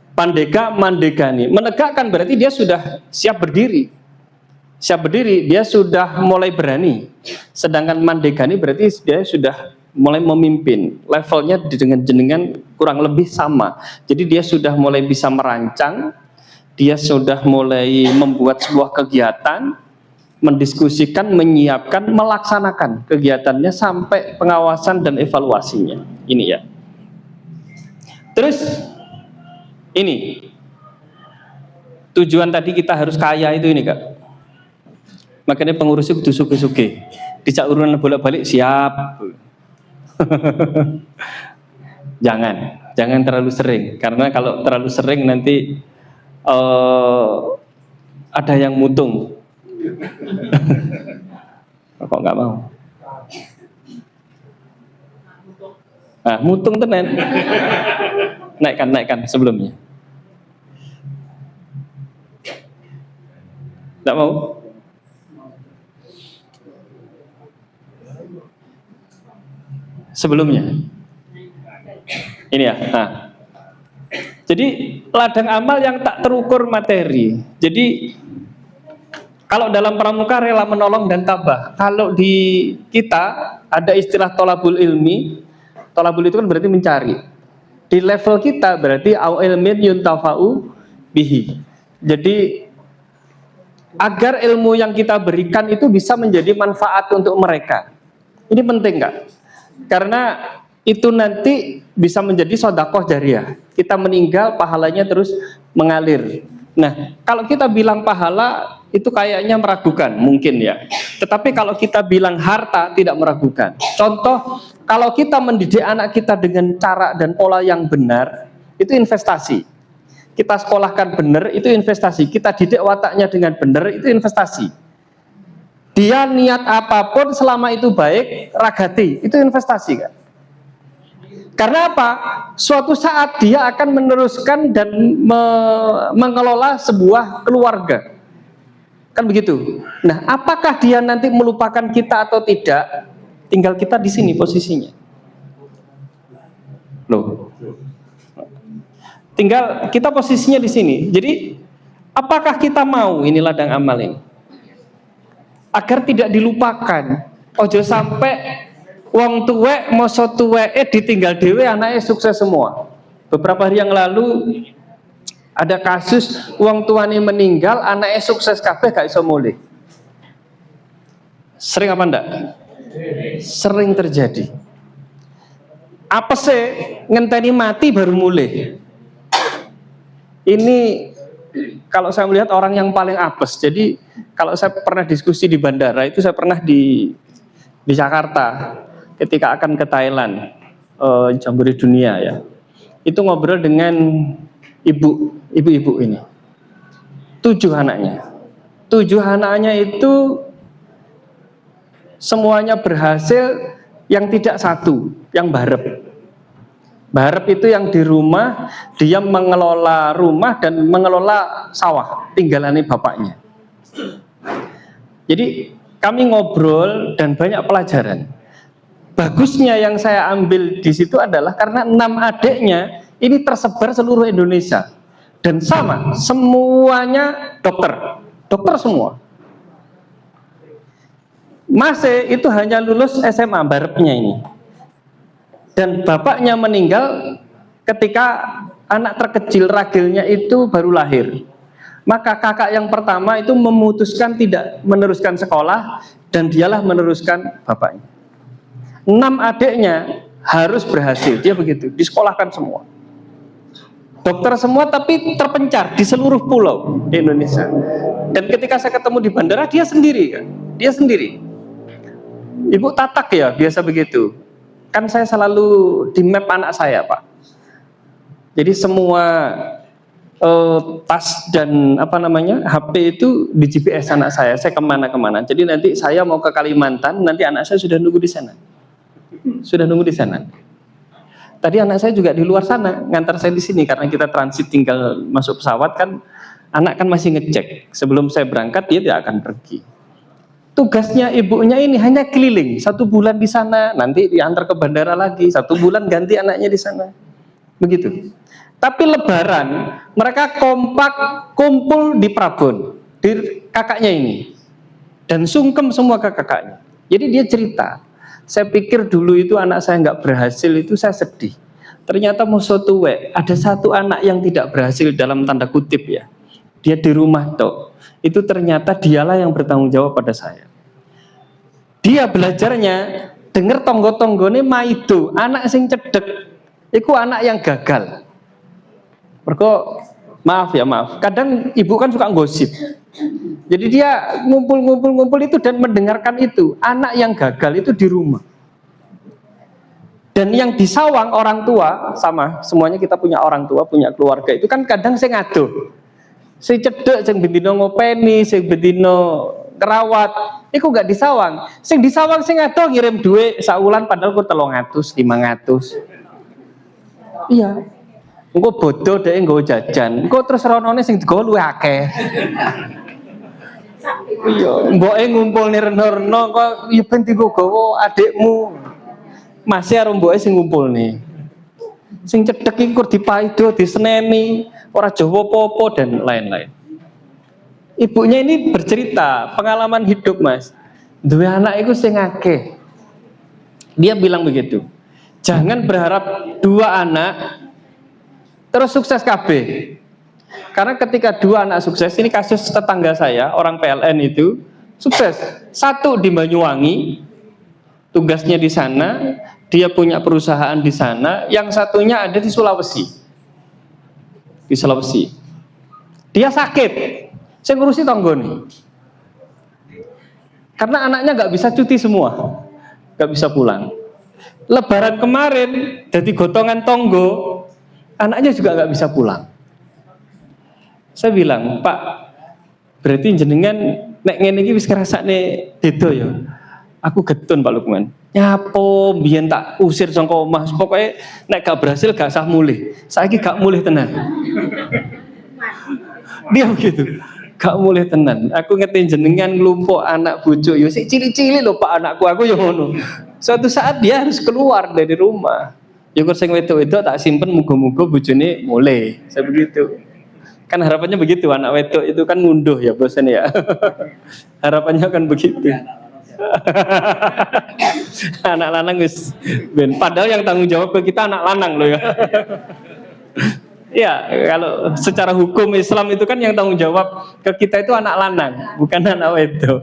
Pandega mandegani. Menegakkan berarti dia sudah siap berdiri. Siap berdiri, dia sudah mulai berani. Sedangkan mandegani berarti dia sudah mulai memimpin, levelnya dengan jenengan kurang lebih sama. Jadi dia sudah mulai bisa merancang, dia sudah mulai membuat sebuah kegiatan, mendiskusikan, menyiapkan, melaksanakan kegiatannya sampai pengawasan dan evaluasinya. Ini ya. Terus ini tujuan tadi kita harus kaya itu ini, Kak. Makanya pengurusnya kudu suge-suge. Dijak urunan bolak-balik siap. Jangan terlalu sering, karena kalau terlalu sering nanti ada yang mutung. Kok nggak mau? Nah, mutung tenan. Naikkan sebelumnya. Nggak mau? Sebelumnya ini ya. Nah, jadi ladang amal yang tak terukur materi. Jadi kalau dalam pramuka rela menolong dan tabah. Kalau di kita ada istilah tolabul ilmi. Tolabul itu kan berarti mencari. Di level kita berarti au ilmin yuntafa'u bihi. Jadi agar ilmu yang kita berikan itu bisa menjadi manfaat untuk mereka. Ini penting, Kak. Karena itu nanti bisa menjadi sedekah jariah. Kita meninggal pahalanya terus mengalir. Nah, kalau kita bilang pahala itu kayaknya meragukan, mungkin ya. Tetapi kalau kita bilang harta tidak meragukan. Contoh, kalau kita mendidik anak kita dengan cara dan pola yang benar, itu investasi. Kita sekolahkan benar, itu investasi. Kita didik wataknya dengan benar, itu investasi. Dia niat apapun selama itu baik, ragati, itu investasi, kan? Karena apa? Suatu saat dia akan meneruskan dan mengelola sebuah keluarga. Kan begitu. Nah, apakah dia nanti melupakan kita atau tidak? Tinggal kita di sini posisinya. Loh. Tinggal kita posisinya di sini. Jadi, apakah kita mau ini ladang amal ini? Agar tidak dilupakan. Ojo sampai wong tuwek moso tuweke ditinggal dhewe anaknya sukses semua. Beberapa hari yang lalu ada kasus wong tuane meninggal, anaknya sukses kabeh gak iso mulih. Sering apa enggak? Sering terjadi. Apa sih ngenteni mati baru mulih? Ini kalau saya melihat orang yang paling apes. Jadi kalau saya pernah diskusi di bandara, itu saya pernah di Jakarta ketika akan ke Thailand, Jambore Dunia ya. Itu ngobrol dengan ibu-ibu ini. 7 anaknya. 7 anaknya itu semuanya berhasil, yang tidak satu, yang barep. Barep itu yang di rumah, dia mengelola rumah dan mengelola sawah, tinggalannya bapaknya. Jadi kami ngobrol dan banyak pelajaran. bagusnya yang saya ambil di situ adalah karena 6 adiknya ini tersebar seluruh Indonesia dan sama, semuanya dokter semua. Mas itu hanya lulus SMA barepnya ini, dan bapaknya meninggal ketika anak terkecil ragilnya itu baru lahir. Maka kakak yang pertama itu memutuskan tidak meneruskan sekolah dan dialah meneruskan bapaknya. 6 adiknya harus berhasil, dia begitu, disekolahkan semua. Dokter semua tapi terpencar di seluruh pulau di Indonesia. Dan ketika saya ketemu di bandara, dia sendiri kan, dia sendiri. Ibu tatak ya, biasa begitu. Kan saya selalu di map anak saya, Pak. Jadi semua tas dan HP itu di GPS anak saya kemana-kemana. Jadi nanti saya mau ke Kalimantan, nanti anak saya sudah nunggu di sana. Tadi anak saya juga di luar sana ngantar saya di sini karena kita transit tinggal masuk pesawat kan, anak kan masih ngecek sebelum saya berangkat dia tidak akan pergi. Tugasnya ibunya ini hanya keliling 1 bulan di sana, nanti diantar ke bandara lagi 1 bulan ganti anaknya di sana, begitu. Tapi Lebaran mereka kompak kumpul di Prabon di kakaknya ini dan sungkem semua ke kakaknya. Jadi dia cerita, saya pikir dulu itu anak saya nggak berhasil itu saya sedih. Ternyata musuh tuwe ada 1 anak yang tidak berhasil dalam tanda kutip ya. Dia di rumah toh. Itu ternyata dialah yang bertanggung jawab pada saya. Dia belajarnya dengar tonggo-tonggone maido, anak sing cedek. Iku anak yang gagal. Mergo maaf, kadang ibu kan suka gosip. Jadi dia ngumpul itu dan mendengarkan itu. Anak yang gagal itu di rumah. Dan yang disawang orang tua, sama, semuanya kita punya orang tua, punya keluarga. Itu kan kadang saya ngaduh. Saya cedek, saya bendino ngopeni, saya bendino kerawat. Itu gak disawang. Saya disawang, saya ngaduh ngirim duit saulan padahal ku 300, 500. Iya. Engko bodoh deh nggo jajan. Engko terus ronone sing digawa luwih akeh. Iya, mboke ngumpulne reno-reno kok ya ben dienggo gawa adikmu. Masih karo mboke sing ngumpulne. Sing cedhek iki kur dipaido, diseneni, ora Jawa apa-apa dan lain-lain. Ibunya ini bercerita pengalaman hidup, Mas. Duwe anak iku sing akeh. Dia bilang begitu. Jangan berharap 2 anak terus sukses KB. Karena ketika 2 anak sukses, ini kasus tetangga saya, orang PLN itu sukses. 1 di Banyuwangi, tugasnya di sana, dia punya perusahaan di sana, yang satunya ada di Sulawesi. Di Sulawesi. Dia sakit, saya ngurusi tonggoni. Karena anaknya nggak bisa cuti semua, nggak bisa pulang. Lebaran kemarin, jadi gotongan tonggo, anaknya juga nggak bisa pulang. Saya bilang, Pak, berarti jenengan nek ngene iki wis ngrasakne beda ya. Aku getun Pak Lukman. Nyapo biyen tak usir saka omah, pokoke nek gak berhasil gak sah mulih. Saiki gak mulih tenan. Dia begitu. Gak mulih tenan. Aku ngerti jenengan nglumpuk anak bojo yo sik cilik-cilik lho Pak anakku, aku yo ngono. Suatu saat dia harus keluar dari rumah. Ya kok sing wedok-wedok tak simpen muga-muga bojone mulih. Saya begitu. Kan harapannya begitu, anak wedok itu kan ngunduh ya bosan ya. Harapannya kan begitu. Anak lanang wis ben. Padahal yang tanggung jawab ke kita anak lanang loh ya. Ya, kalau secara hukum Islam itu kan yang tanggung jawab ke kita itu anak lanang, bukan anak wedok.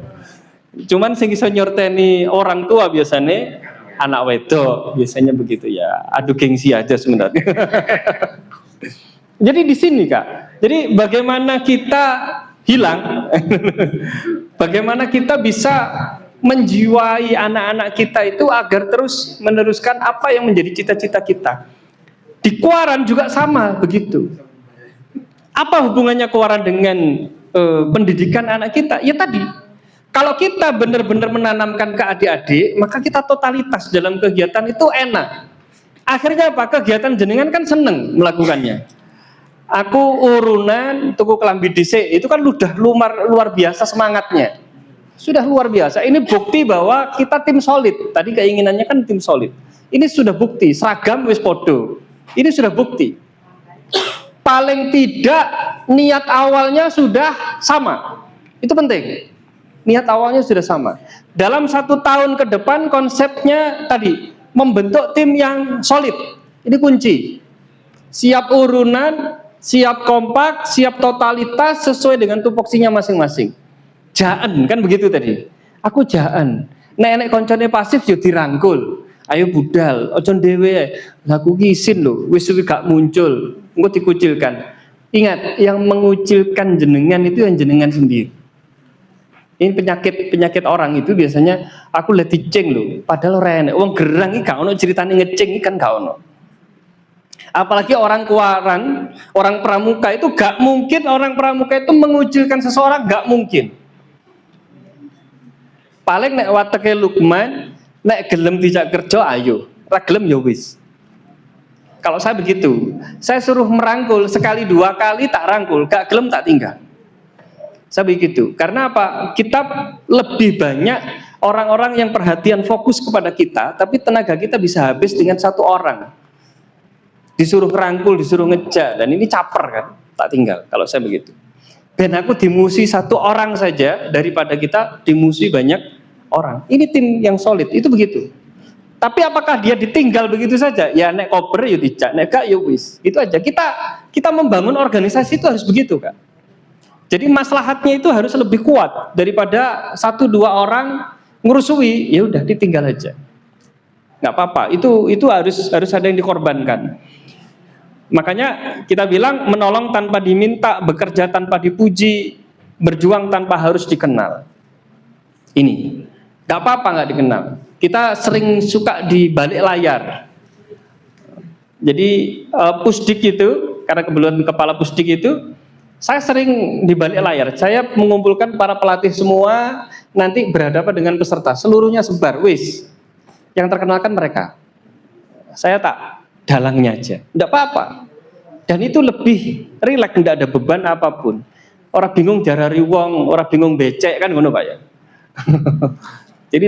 Cuman sing iso nyorteni orang tua biasanya anak wedok, biasanya begitu ya. Adu gengsi aja sebenarnya. Jadi di sini Kak. Jadi bagaimana kita hilang? Bagaimana kita bisa menjiwai anak-anak kita itu agar terus meneruskan apa yang menjadi cita-cita kita. Di Kuaran juga sama begitu. Apa hubungannya Kuaran dengan pendidikan anak kita? Ya tadi, kalau kita benar-benar menanamkan ke adik-adik, maka kita totalitas dalam kegiatan itu enak. Akhirnya apa? Kegiatan jenengan kan seneng melakukannya. Aku urunan tuku kelambi dhisik, itu kan luar biasa semangatnya. Sudah luar biasa. Ini bukti bahwa kita tim solid. Tadi keinginannya kan tim solid. Ini sudah bukti. Seragam wis podo. Ini sudah bukti. Paling tidak niat awalnya sudah sama. Itu penting. Niat awalnya sudah sama. Dalam 1 tahun ke depan konsepnya tadi membentuk tim yang solid. Ini kunci. Siap urunan, siap kompak, siap totalitas sesuai dengan tupoksinya masing-masing. Jaan kan begitu tadi. Aku jaan. Nek koncone pasif yo dirangkul. Ayo budal, ojo dhewe. Lah aku kisin lho, wis suwi gak muncul. Engko dikucilkan. Ingat, yang mengucilkan jenengan itu yang jenengan sendiri. Ini penyakit orang itu biasanya aku lihat diceng lho, padahal ora enek. Wong gerang iki gak ono ceritane ngeceng iki kan gak ono. Apalagi orang kuaran, orang pramuka itu gak mungkin orang pramuka itu mengucilkan seseorang, gak mungkin. Paling nek wateke Lukman, nek gelem dijak kerja ayo, ra gelem ya wis. Kalau saya begitu, saya suruh merangkul sekali 2 kali tak rangkul, gak gelem tak tinggal. Saya begitu. Karena apa? Kita lebih banyak orang-orang yang perhatian fokus kepada kita, tapi tenaga kita bisa habis dengan 1 orang. Disuruh rangkul, disuruh ngejak, dan ini caper kan, tak tinggal kalau saya begitu. Dan aku dimusuhi 1 orang saja daripada kita dimusuhi banyak orang. Ini tim yang solid, itu begitu. Tapi apakah dia ditinggal begitu saja? Ya nek kober ya dijak, nek gak ya wis. Gitu aja. Kita membangun organisasi itu harus begitu, Kak. Jadi maslahatnya itu harus lebih kuat daripada 1-2 orang ngurusui, ya udah ditinggal aja. Nggak apa-apa, itu harus ada yang dikorbankan. Makanya kita bilang menolong tanpa diminta, bekerja tanpa dipuji, berjuang tanpa harus dikenal. Ini nggak apa-apa nggak dikenal. Kita sering suka di balik layar. Jadi pusdik itu, karena kebetulan kepala pusdik itu, saya sering di balik layar. Saya mengumpulkan para pelatih semua, nanti berhadapan dengan peserta, seluruhnya sebar, wis. Yang terkenalkan mereka. Saya tak dalangnya aja, tidak apa-apa. Dan itu lebih rileks, tidak ada beban apapun. Orang bingung jarari wong, orang bingung becek kan ngono Pak ya. Jadi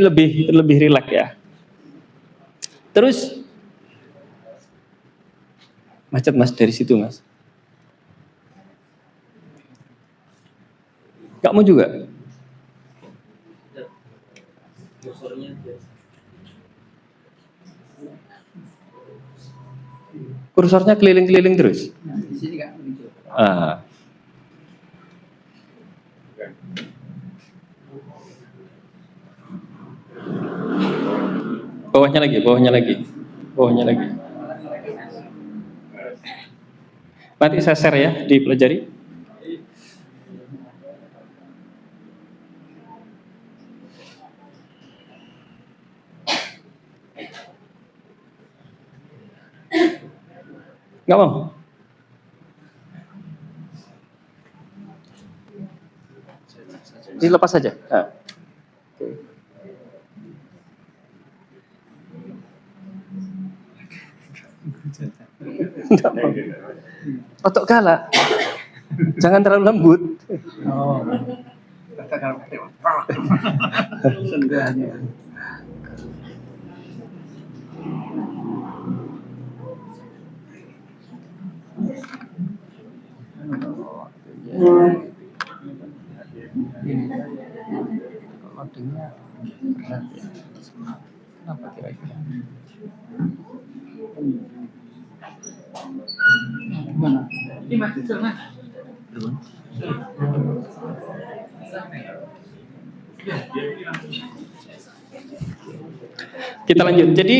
lebih rileks ya. Terus macet Mas dari situ Mas. Gak mau juga? Kursornya keliling-keliling terus. Di sini Kak. Bawahnya lagi. Nanti saya share ya, dipelajari. Nggak mau? Dilepas saja. Nah. Otok galak. Jangan terlalu lembut. Oh. Sendahnya. Loadingnya berat ya. Kenapa kira-kira? Gimana? Ini masih Mas. Kita lanjut. Jadi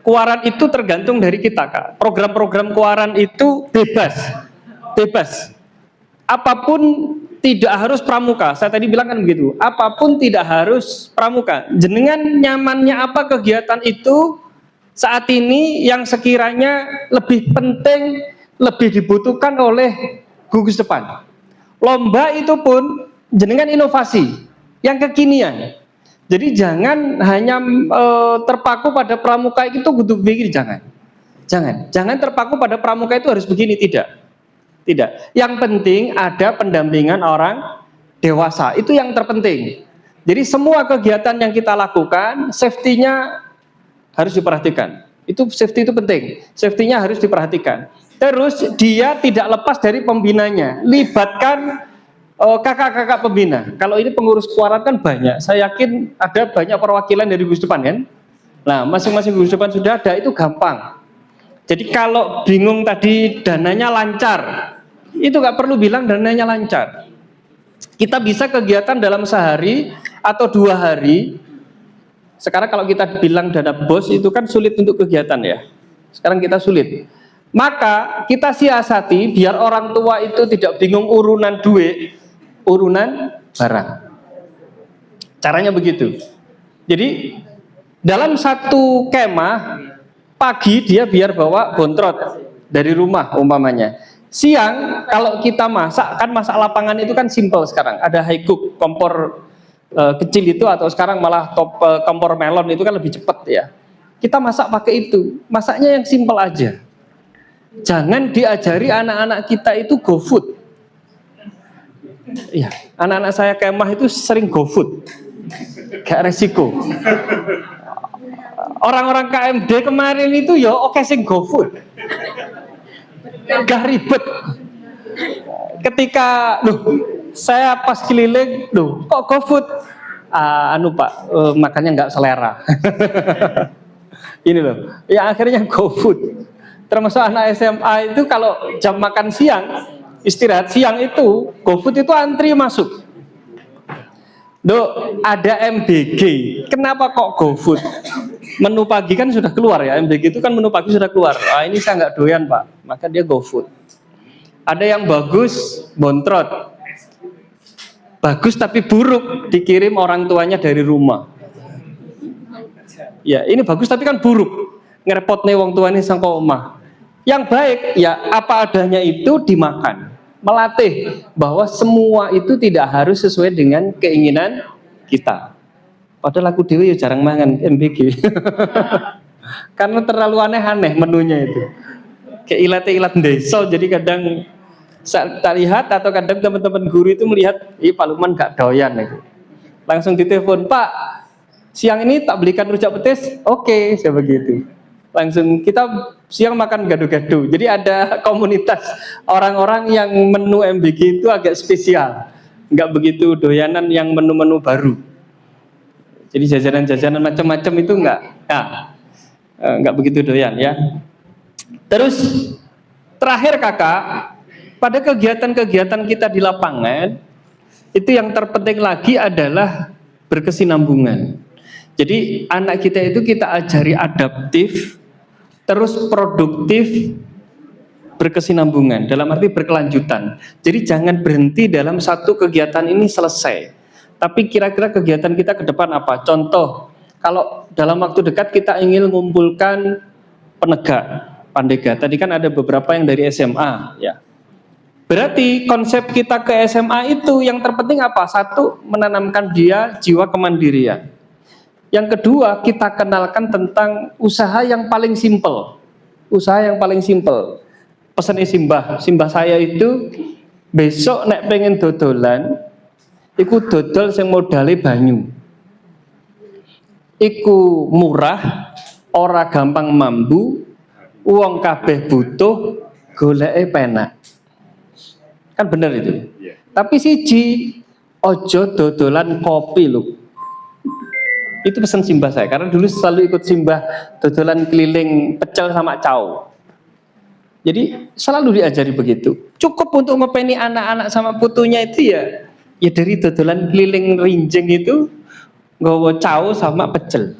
kuaran itu tergantung dari kita, Kak. Program-program kuaran itu bebas. Apapun tidak harus pramuka. Saya tadi bilang kan begitu. Apapun tidak harus pramuka. Jenengan nyamannya apa kegiatan itu saat ini yang sekiranya lebih penting, lebih dibutuhkan oleh gugus depan. Lomba itu pun jenengan inovasi yang kekinian. Jadi jangan hanya terpaku pada pramuka itu kudu begini, jangan terpaku pada pramuka itu harus begini, tidak. Yang penting ada pendampingan orang dewasa, itu yang terpenting. Jadi semua kegiatan yang kita lakukan, safety-nya harus diperhatikan. Itu safety itu penting, safety-nya harus diperhatikan. Terus dia tidak lepas dari pembinanya, libatkan kakak-kakak pembina. Kalau ini pengurus keluaran kan banyak, saya yakin ada banyak perwakilan dari Gugus Depan kan. Nah, masing-masing Gugus Depan sudah ada, itu gampang. Jadi kalau bingung tadi dananya lancar, itu nggak perlu bilang dananya lancar. Kita bisa kegiatan dalam sehari atau 2 hari. Sekarang kalau kita bilang dana bos itu kan sulit untuk kegiatan ya. Sekarang kita sulit. Maka kita siasati biar orang tua itu tidak bingung urunan duit, urunan barang. Caranya begitu. Jadi dalam satu kemah pagi dia biar bawa bontrot dari rumah umpamanya. Siang kalau kita masak, kan masak lapangan itu kan simple sekarang. Ada high cook, kompor kecil itu, atau sekarang malah kompor melon itu kan lebih cepat ya. Kita masak pakai itu, masaknya yang simple aja. Jangan diajari anak-anak kita itu GoFood. Ya, anak-anak saya kemah itu sering GoFood, gak resiko. Orang-orang KMD kemarin itu ya oke sing GoFood, gak ribet. Ketika saya pas keliling, kok GoFood? Pak, makannya nggak selera. Ini loh, ya akhirnya GoFood. Termasuk anak SMA itu kalau jam makan siang, istirahat siang itu, GoFood itu antri masuk. Ada MBG, kenapa kok GoFood? Menu pagi kan sudah keluar ya, MBG itu kan menu pagi sudah keluar. Ini saya nggak doyan Pak, maka dia GoFood. Ada yang bagus, bontrot. Bagus tapi buruk, dikirim orang tuanya dari rumah. Ya, ini bagus tapi kan buruk. Ngerepot nih wong tuanya sang omah. Yang baik, ya apa adanya itu dimakan. Melatih bahwa semua itu tidak harus sesuai dengan keinginan kita. Padahal aku dewe ya jarang mangan MBG. Karena terlalu aneh-aneh menunya itu. Kayak ilat-ilat desa, jadi kadang tak lihat atau kadang teman-teman guru itu melihat, Pak Lukman gak doyan itu. Langsung ditelepon, Pak, siang ini tak belikan rujak petis? Oke, saya begitu. Langsung kita siang makan gado-gado. Jadi ada komunitas orang-orang yang menu MBG itu agak spesial, nggak begitu doyanan yang menu-menu baru. Jadi jajanan-jajanan macam-macam itu nggak begitu doyan ya. Terus terakhir kakak, pada kegiatan-kegiatan kita di lapangan itu yang terpenting lagi adalah berkesinambungan. Jadi anak kita itu kita ajari adaptif, terus produktif, berkesinambungan, dalam arti berkelanjutan. Jadi jangan berhenti dalam satu kegiatan ini selesai. Tapi kira-kira kegiatan kita ke depan apa? Contoh, kalau dalam waktu dekat kita ingin mengumpulkan penegak, pandega. Tadi kan ada beberapa yang dari SMA, ya. Berarti konsep kita ke SMA itu yang terpenting apa? Satu, menanamkan dia jiwa kemandirian. Yang kedua, kita kenalkan tentang usaha yang paling simpel. Usaha yang paling simpel. Pesannya Simbah saya itu besok nek pengen dodolan, iku dodol sing modale banyu. Iku murah, ora gampang mambu, uang kabeh butuh, goleke penak. Kan bener itu. Tapi siji, ojo dodolan kopi lho. Itu pesan Simbah saya, karena dulu selalu ikut Simbah dodolan keliling pecel sama cao. Jadi selalu diajari begitu. Cukup untuk ngepeni anak-anak sama putunya itu ya dari dodolan keliling rinjeng itu nggawa cao sama pecel.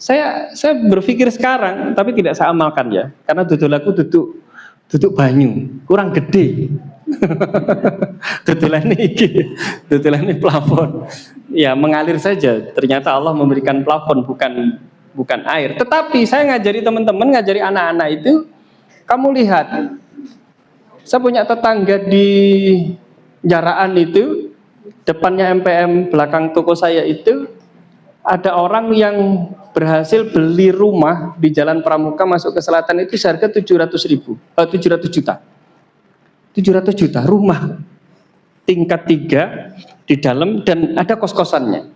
Saya berpikir sekarang, tapi tidak saya amalkan ya, karena dodolaku duduk banyu, kurang gede. Dodolan ini plafon. Ya mengalir saja. Ternyata Allah memberikan plafon bukan air. Tetapi saya ngajari teman-teman, ngajari anak-anak itu, kamu lihat, saya punya tetangga di Jaraan itu, depannya MPM, belakang toko saya itu, ada orang yang berhasil beli rumah di Jalan Pramuka masuk ke selatan itu seharga 700 juta. 700 juta rumah. tingkat 3 di dalam dan ada kos-kosannya.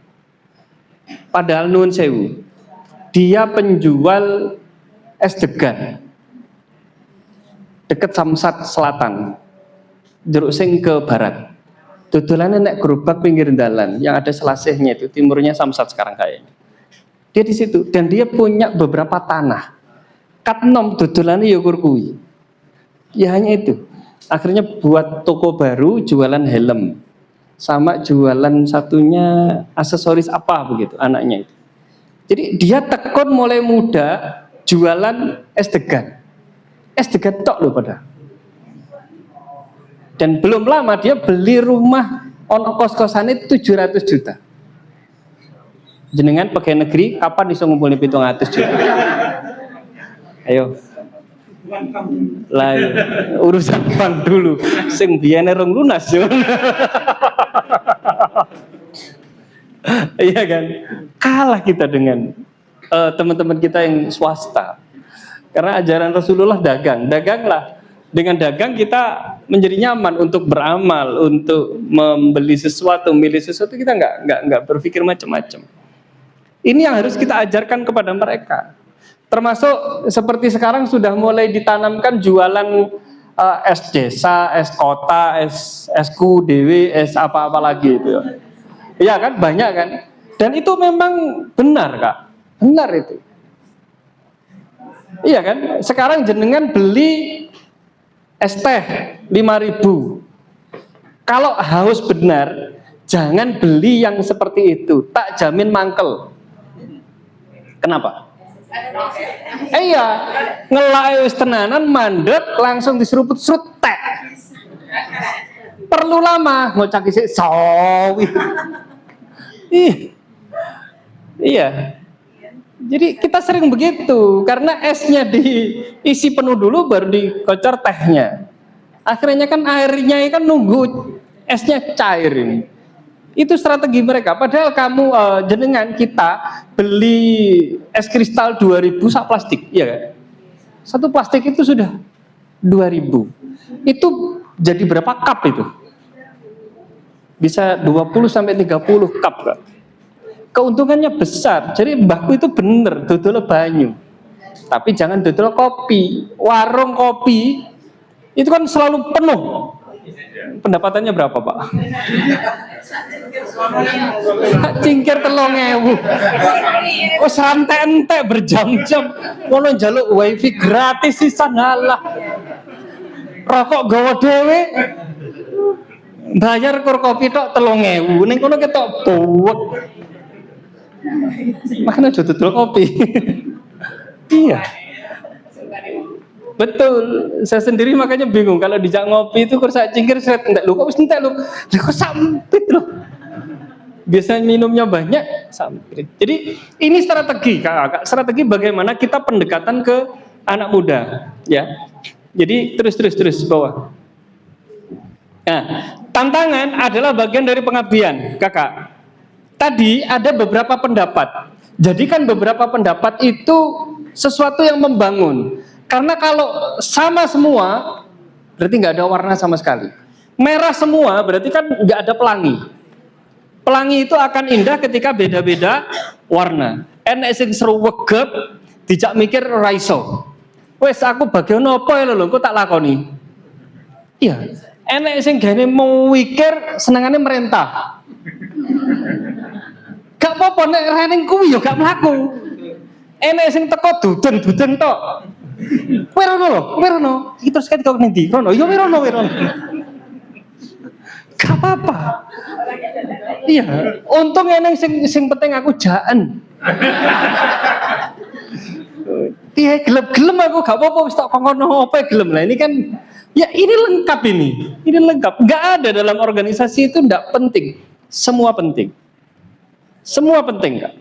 Padahal nuwun sewu, dia penjual es degan deket Samsat Selatan, jeruk sing ke barat. Dodolannya nek gerobak pinggir dalan yang ada selasihnya itu, timurnya Samsat sekarang kayaknya. Dia di situ dan dia punya beberapa tanah. Kat nom dodolannya yogur kui. Ya hanya itu. Akhirnya buat toko baru jualan helm. Sama jualan satunya aksesoris apa begitu anaknya itu. Jadi dia tekun mulai muda jualan es degan. Es degan tok loh pada. Dan belum lama dia beli rumah ono kos-kosane 700 juta. Jenengan pegawai negeri kapan iso ngumpulin 700 juta? Ayo. Lah urusan bank dulu. Sing biyane rong lunas yo. Iya kan? Kalah kita dengan teman-teman kita yang swasta. Karena ajaran Rasulullah dagang. Daganglah. Dengan dagang kita menjadi nyaman untuk beramal, untuk membeli sesuatu, memilih sesuatu, kita nggak berpikir macam-macam. Ini yang harus kita ajarkan kepada mereka. Termasuk seperti sekarang sudah mulai ditanamkan jualan es desa, es kota, esku dewe, es apa-apa lagi itu. Iya kan, banyak kan. Dan itu memang benar Kak, benar itu. Iya kan, sekarang jenengan beli es teh 5.000. Kalau haus benar, jangan beli yang seperti itu. Tak jamin mangkel. Kenapa? Iya, ngelai wis tenanan mandek langsung diseruput-serut teh. Perlu lama ngocak isi sawi. Iya. Jadi kita sering begitu karena esnya diisi penuh dulu baru dikocor tehnya. Akhirnya kan airnya kan nunggu esnya cair ini. Itu strategi mereka. Padahal kamu jenengan kita beli es kristal 2.000 sak plastik, iya kan? Satu plastik itu sudah 2.000. Itu jadi berapa cup itu? Bisa 20 sampai 30 cup, Kak. Keuntungannya besar. Jadi mbahku itu bener dodol banyu. Tapi jangan dodol kopi. Warung kopi itu kan selalu penuh. Pendapatannya berapa, Pak? Cingkir 3.000. Oh, santai ente berjam-jam. Ngono njaluk wifi gratis sisan halah. Rokok gawa dhewe. Bayar kur kopi tok 3.000. Ning kono ketok buwek. Makanya aja dodol kopi. Iya. Betul. Saya sendiri makanya bingung kalau dijak ngopi itu kursa cingkir seret entek lho kok wis entek lho. Lah kok sampit lho. Biasanya minumnya banyak sampit. Jadi ini strategi Kak. Strategi bagaimana kita pendekatan ke anak muda, ya. Jadi terus bawah. Nah, tantangan adalah bagian dari pengabdian, Kakak. Tadi ada beberapa pendapat. Jadikan beberapa pendapat itu sesuatu yang membangun. Karena kalau sama semua, berarti nggak ada warna sama sekali. Merah semua, berarti kan nggak ada pelangi. Pelangi itu akan indah ketika beda-beda warna. Enek sing seru wegep, dijak mikir raiso. Wes aku bagian apa ya lho, kok tak lakoni. Iya, enek sing gane mau mikir senengane merentah. Gak apa-apa nek rening kuwi ya gak mlaku. Enek sing teko duden-duden tok. Kowe rono. Iki terus ketika ning ndi? Rono. Ya rono. Gak apa-apa. Iya, untung enek sing penting aku jaan. Iya, gelem aku gak apa-apa wis tak kono apa gelem lah. Ini kan ya ini lengkap ini. Ini lengkap. Gak ada dalam organisasi itu ndak penting. Semua penting. Semua penting, Kak.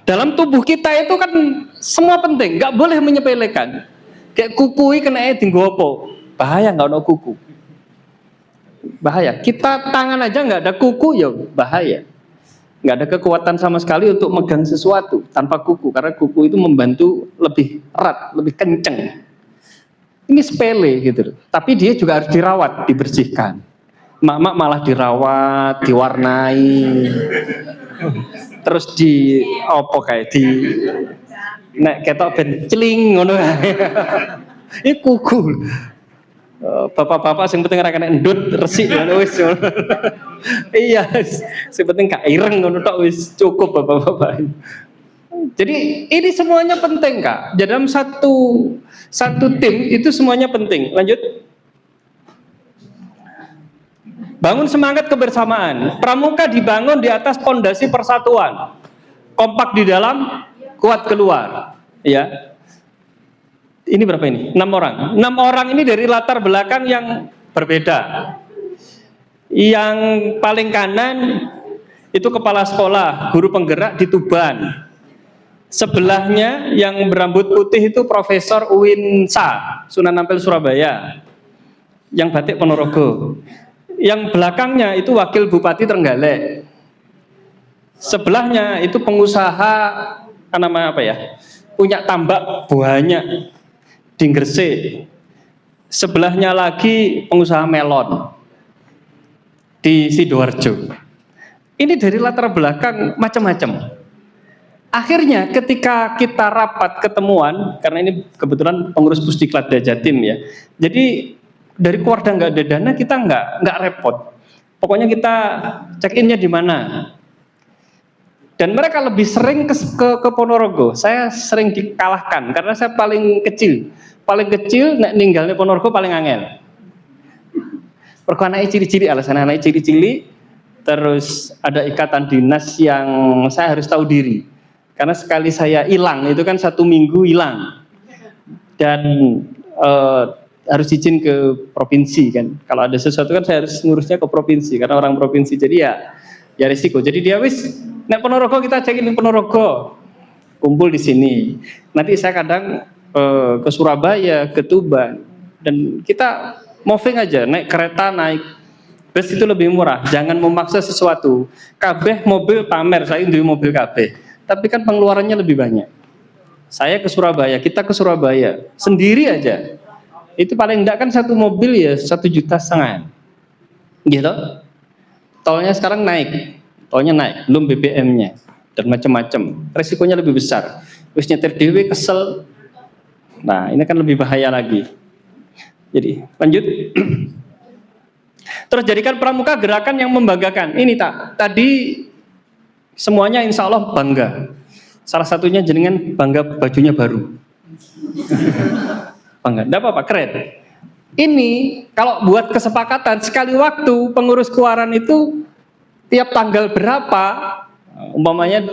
Dalam tubuh kita itu kan semua penting, nggak boleh menyepelekan. Kayak kuku kena tinggal apa? Bahaya nggak ada kuku. Bahaya. Kita tangan aja nggak ada kuku ya bahaya. Nggak ada kekuatan sama sekali untuk megang sesuatu tanpa kuku, karena kuku itu membantu lebih erat, lebih kenceng. Ini sepele gitu, tapi dia juga harus dirawat, dibersihkan. mak malah dirawat, diwarnai, terus di apa kayak di nek ketok ben celing ngono kae. Iku kuku. Bapak-bapak sing penting ora kena endut resik ngono wis. Iya, sing penting gak ireng ngono tok wis cukup bapak-bapak. Jadi ini semuanya penting Kak. Dalam satu tim itu semuanya penting. Lanjut. Bangun semangat kebersamaan. Pramuka dibangun di atas pondasi persatuan. Kompak di dalam, kuat keluar. Ya. Ini berapa ini? 6 orang. 6 orang ini dari latar belakang yang berbeda. Yang paling kanan itu kepala sekolah, guru penggerak di Tuban. Sebelahnya yang berambut putih itu Profesor Uwin Sa, Sunan Ampel Surabaya. Yang batik Ponorogo. Yang belakangnya itu Wakil Bupati Trenggalek. Sebelahnya itu pengusaha namanya apa ya? Punya tambak banyak di Gresik. Sebelahnya lagi pengusaha melon di Sidoarjo. Ini dari latar belakang macam-macam. Akhirnya ketika kita rapat ketemuan, karena ini kebetulan pengurus Pusdiklat Jatim ya. Jadi dari keluarga nggak ada dana, kita nggak repot. Pokoknya kita check innya di mana. Dan mereka lebih sering ke Ponorogo. Saya sering dikalahkan karena saya paling kecil. Paling kecil nek ninggalnya Ponorogo paling angel. Perkara anaknya ciri-ciri, alasan anaknya ciri-ciri. Terus ada ikatan dinas yang saya harus tahu diri. Karena sekali saya hilang itu kan 1 minggu hilang. Dan harus izin ke provinsi kan. Kalau ada sesuatu kan saya harus ngurusnya ke provinsi karena orang provinsi. Jadi ya risiko. Jadi dia wis nek Ponorogo kita cek ini Ponorogo. Kumpul di sini. Nanti saya kadang ke Surabaya, ke Tuban. Dan kita moving aja, naik kereta, naik bus itu lebih murah. Jangan memaksa sesuatu. Kabeh mobil pamer, saya duwe mobil kabeh. Tapi kan pengeluarannya lebih banyak. Saya ke Surabaya, kita ke Surabaya sendiri aja. Itu paling enggak kan 1 mobil ya 1,5 juta. Gitu. Tolnya sekarang naik. Tolnya naik, belum BBM-nya dan macam-macam. Resikonya lebih besar. Wis nyetir dhewe kesel. Nah, ini kan lebih bahaya lagi. Jadi, lanjut. Terus jadikan pramuka gerakan yang membanggakan. Ini tadi semuanya insya Allah bangga. Salah satunya jenengan bangga bajunya baru. Bangga, enggak apa-apa, keren. Ini kalau buat kesepakatan sekali waktu pengurus keluaran itu tiap tanggal berapa umpamanya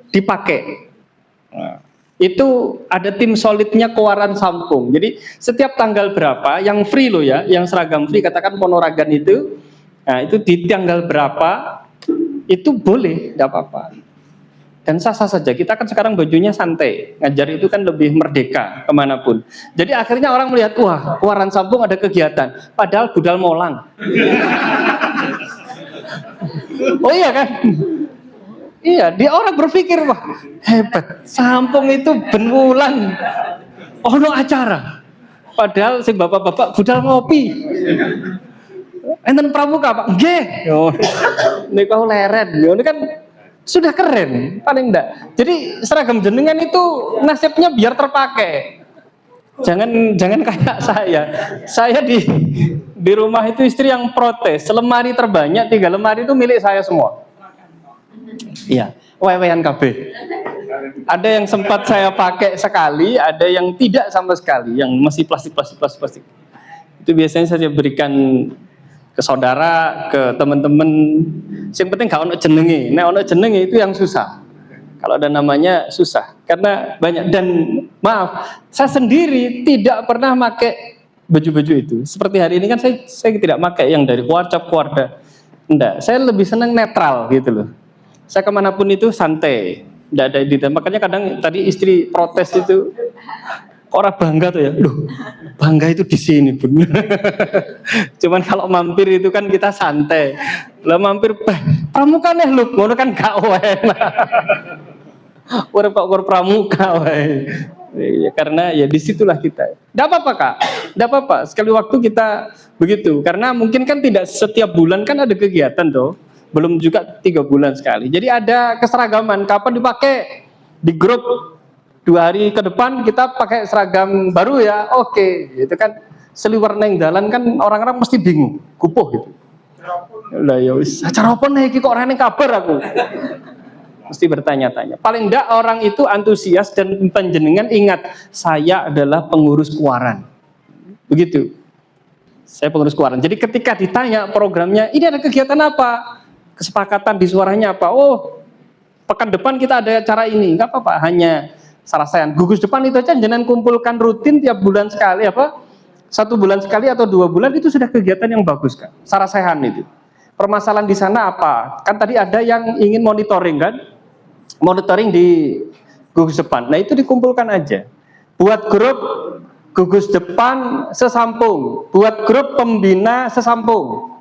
dipakai. Nah, itu ada tim solidnya Keluaran Sampung. Jadi setiap tanggal berapa yang free loh ya, yang seragam free katakan Ponorogan itu. Nah, itu di tanggal berapa itu boleh, tidak apa-apa. Dan sah-sah saja. Kita kan sekarang bajunya santai. Ngajar itu kan lebih merdeka kemanapun. Jadi akhirnya orang melihat, wah, Keluaran Sampung ada kegiatan. Padahal budal molang. Oh iya kan? Iya, dia orang berpikir, wah hebat. Sampung itu benulan. Oh no acara. Padahal si bapak-bapak budal ngopi. Enten pramuka Pak. Nggih. Ini kau leren. Ini kan sudah keren, paling enggak. Jadi seragam jenengan itu nasibnya biar terpakai. Jangan kayak saya. Saya di rumah itu istri yang protes. Lemari terbanyak 3 lemari itu milik saya semua. Iya, wewean KB. Ada yang sempat saya pakai sekali, ada yang tidak sama sekali, yang masih plastik. Itu biasanya saya berikan ke saudara, ke teman-teman. Yang penting gak ono jenenge. Nah, ono jenenge itu yang susah. Kalau ada namanya susah, karena banyak. Dan maaf, saya sendiri tidak pernah pakai baju-baju itu. Seperti hari ini kan saya tidak pakai yang dari keluarga. Enggak, saya lebih senang netral gitu loh. Saya kemanapun itu santai, tidak ada detail. Makanya kadang tadi istri protes itu, orang bangga tuh ya, loh bangga itu di sini Bun. Cuman kalau mampir itu kan kita santai. Lah mampir, pramuka nih lu, ngono kan gak enak. Urip kok pramuka wae. Karena ya disitulah kita. Tidak apa-apa Kak, tidak apa-apa. Sekali waktu kita begitu. Karena mungkin kan tidak setiap bulan kan ada kegiatan tuh. Belum juga 3 bulan sekali. Jadi ada keseragaman. Kapan dipakai di grup 2 hari ke depan kita pakai seragam baru ya. Oke, itu kan seliwer neng dalan kan orang-orang mesti bingung, kupuh gitu. Lah ya wis, acara apa nih kok ora ning kabar aku. Mesti bertanya-tanya. Paling enggak orang itu antusias dan panjenengan ingat, saya adalah pengurus kuaran. Begitu. Saya pengurus kuaran. Jadi ketika ditanya programnya, ini ada kegiatan apa? Kesepakatan di suaranya apa? Oh, pekan depan kita ada acara ini. Enggak apa-apa, hanya sarasehan. Gugus depan itu aja jangan kumpulkan rutin tiap bulan sekali apa? 1 bulan sekali atau 2 bulan itu sudah kegiatan yang bagus kan. Sarasehan itu. Permasalahan di sana apa? Kan tadi ada yang ingin monitoring kan? Monitoring di gugus depan. Nah itu dikumpulkan aja. Buat grup gugus depan sesampung. Buat grup pembina sesampung.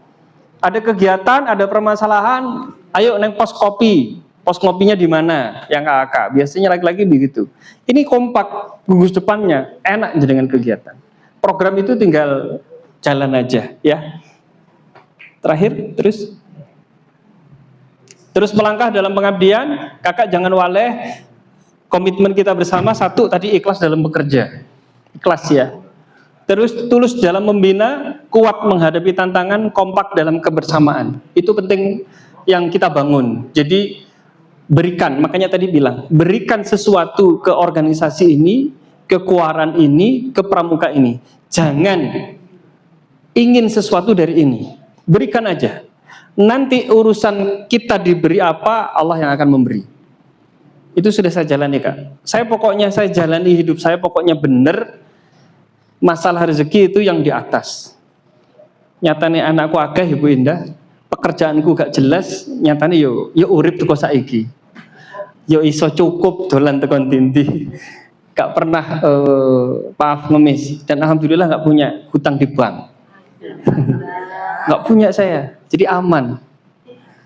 Ada kegiatan, ada permasalahan. Ayo neng pos kopi. Pos kopinya di mana? Yang KAK. Biasanya lagi-lagi begitu. Ini kompak gugus depannya. Enak dengan kegiatan. Program itu tinggal jalan aja ya. Terakhir terus melangkah dalam pengabdian. Kakak jangan waleh. Komitmen kita bersama, 1 tadi ikhlas dalam bekerja, ikhlas ya. Terus tulus dalam membina, kuat menghadapi tantangan, kompak dalam kebersamaan. Itu penting yang kita bangun. Jadi berikan, makanya tadi bilang berikan sesuatu ke organisasi ini, ke kuaran ini, ke pramuka ini. Jangan ingin sesuatu dari ini, berikan aja. Nanti urusan kita diberi apa, Allah yang akan memberi. Itu sudah saya jalani Kak. Saya jalani hidup saya pokoknya benar. Masalah rezeki itu yang di atas. Nyatanya anakku akeh Ibu Indah, pekerjaanku gak jelas, nyatanya yo urip teko saiki. Yo iso cukup dolan tekon dinti. Gak pernah maaf ngemis, dan alhamdulillah gak punya hutang di bank. Gak punya saya, jadi aman.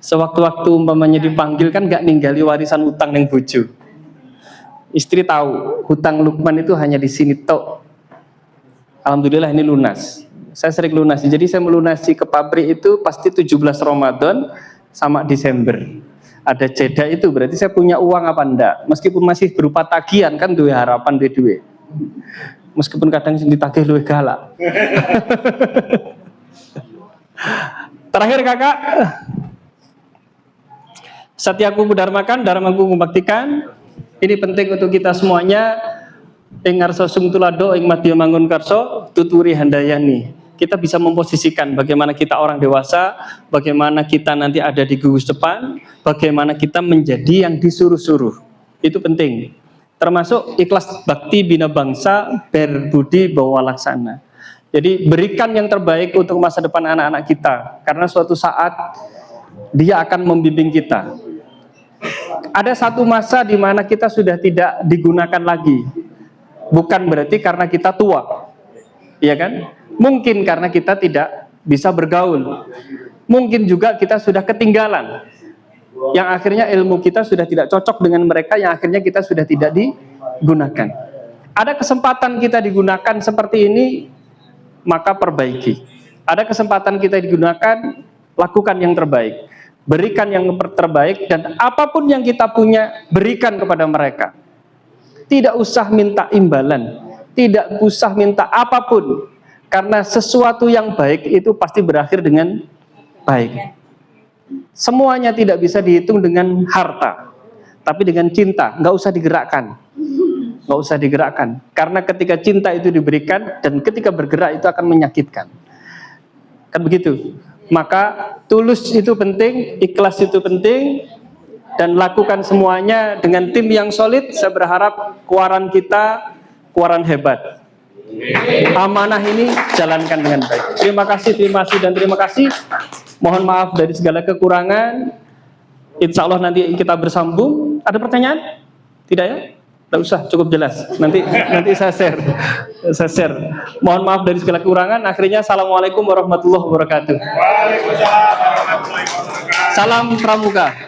Sewaktu-waktu umpamanya dipanggil kan gak ninggali warisan hutang yang bojo. Istri tahu hutang Lukman itu hanya di sini tok. Alhamdulillah ini lunas. Saya sering lunasi. Jadi saya melunasi ke pabrik itu pasti 17 Ramadan sama Desember. Ada jeda itu berarti saya punya uang apa enggak? Meskipun masih berupa tagihan kan duwe harapan duwe. Meskipun kadang ditagih luwih galak. Terakhir Kakak, Satyaku Dharmakan, Dharmaku Kubaktikan. Ini penting untuk kita semuanya. Ing ngarsa sung tulado, ing madya mangun karso, tuturi handayani. Kita bisa memposisikan bagaimana kita orang dewasa, bagaimana kita nanti ada di gugus depan, bagaimana kita menjadi yang disuruh-suruh. Itu penting. Termasuk ikhlas bakti bina bangsa, berbudi bawa laksana. Jadi berikan yang terbaik untuk masa depan anak-anak kita, karena suatu saat dia akan membimbing kita. Ada satu masa di mana kita sudah tidak digunakan lagi. Bukan berarti karena kita tua, ya kan? Mungkin karena kita tidak bisa bergaul. Mungkin juga kita sudah ketinggalan, yang akhirnya ilmu kita sudah tidak cocok dengan mereka, yang akhirnya kita sudah tidak digunakan. Ada kesempatan kita digunakan seperti ini, maka perbaiki. Ada kesempatan kita digunakan, lakukan yang terbaik. Berikan yang terbaik, dan apapun yang kita punya, berikan kepada mereka. Tidak usah minta imbalan, tidak usah minta apapun, karena sesuatu yang baik itu pasti berakhir dengan baik. Semuanya tidak bisa dihitung dengan harta, tapi dengan cinta. Nggak usah digerakkan, nggak usah digerakkan, karena ketika cinta itu diberikan dan ketika bergerak itu akan menyakitkan. Kan begitu. Maka tulus itu penting, ikhlas itu penting, dan lakukan semuanya dengan tim yang solid. Saya berharap kuaran kita kuaran hebat. Amanah ini jalankan dengan baik. Terima kasih dan terima kasih. Mohon maaf dari segala kekurangan. Insya Allah nanti kita bersambung. Ada pertanyaan? Tidak ya? Tidak usah, cukup jelas. Nanti saya share. Mohon maaf dari segala kekurangan. Akhirnya assalamualaikum warahmatullahi wabarakatuh. Salam Pramuka.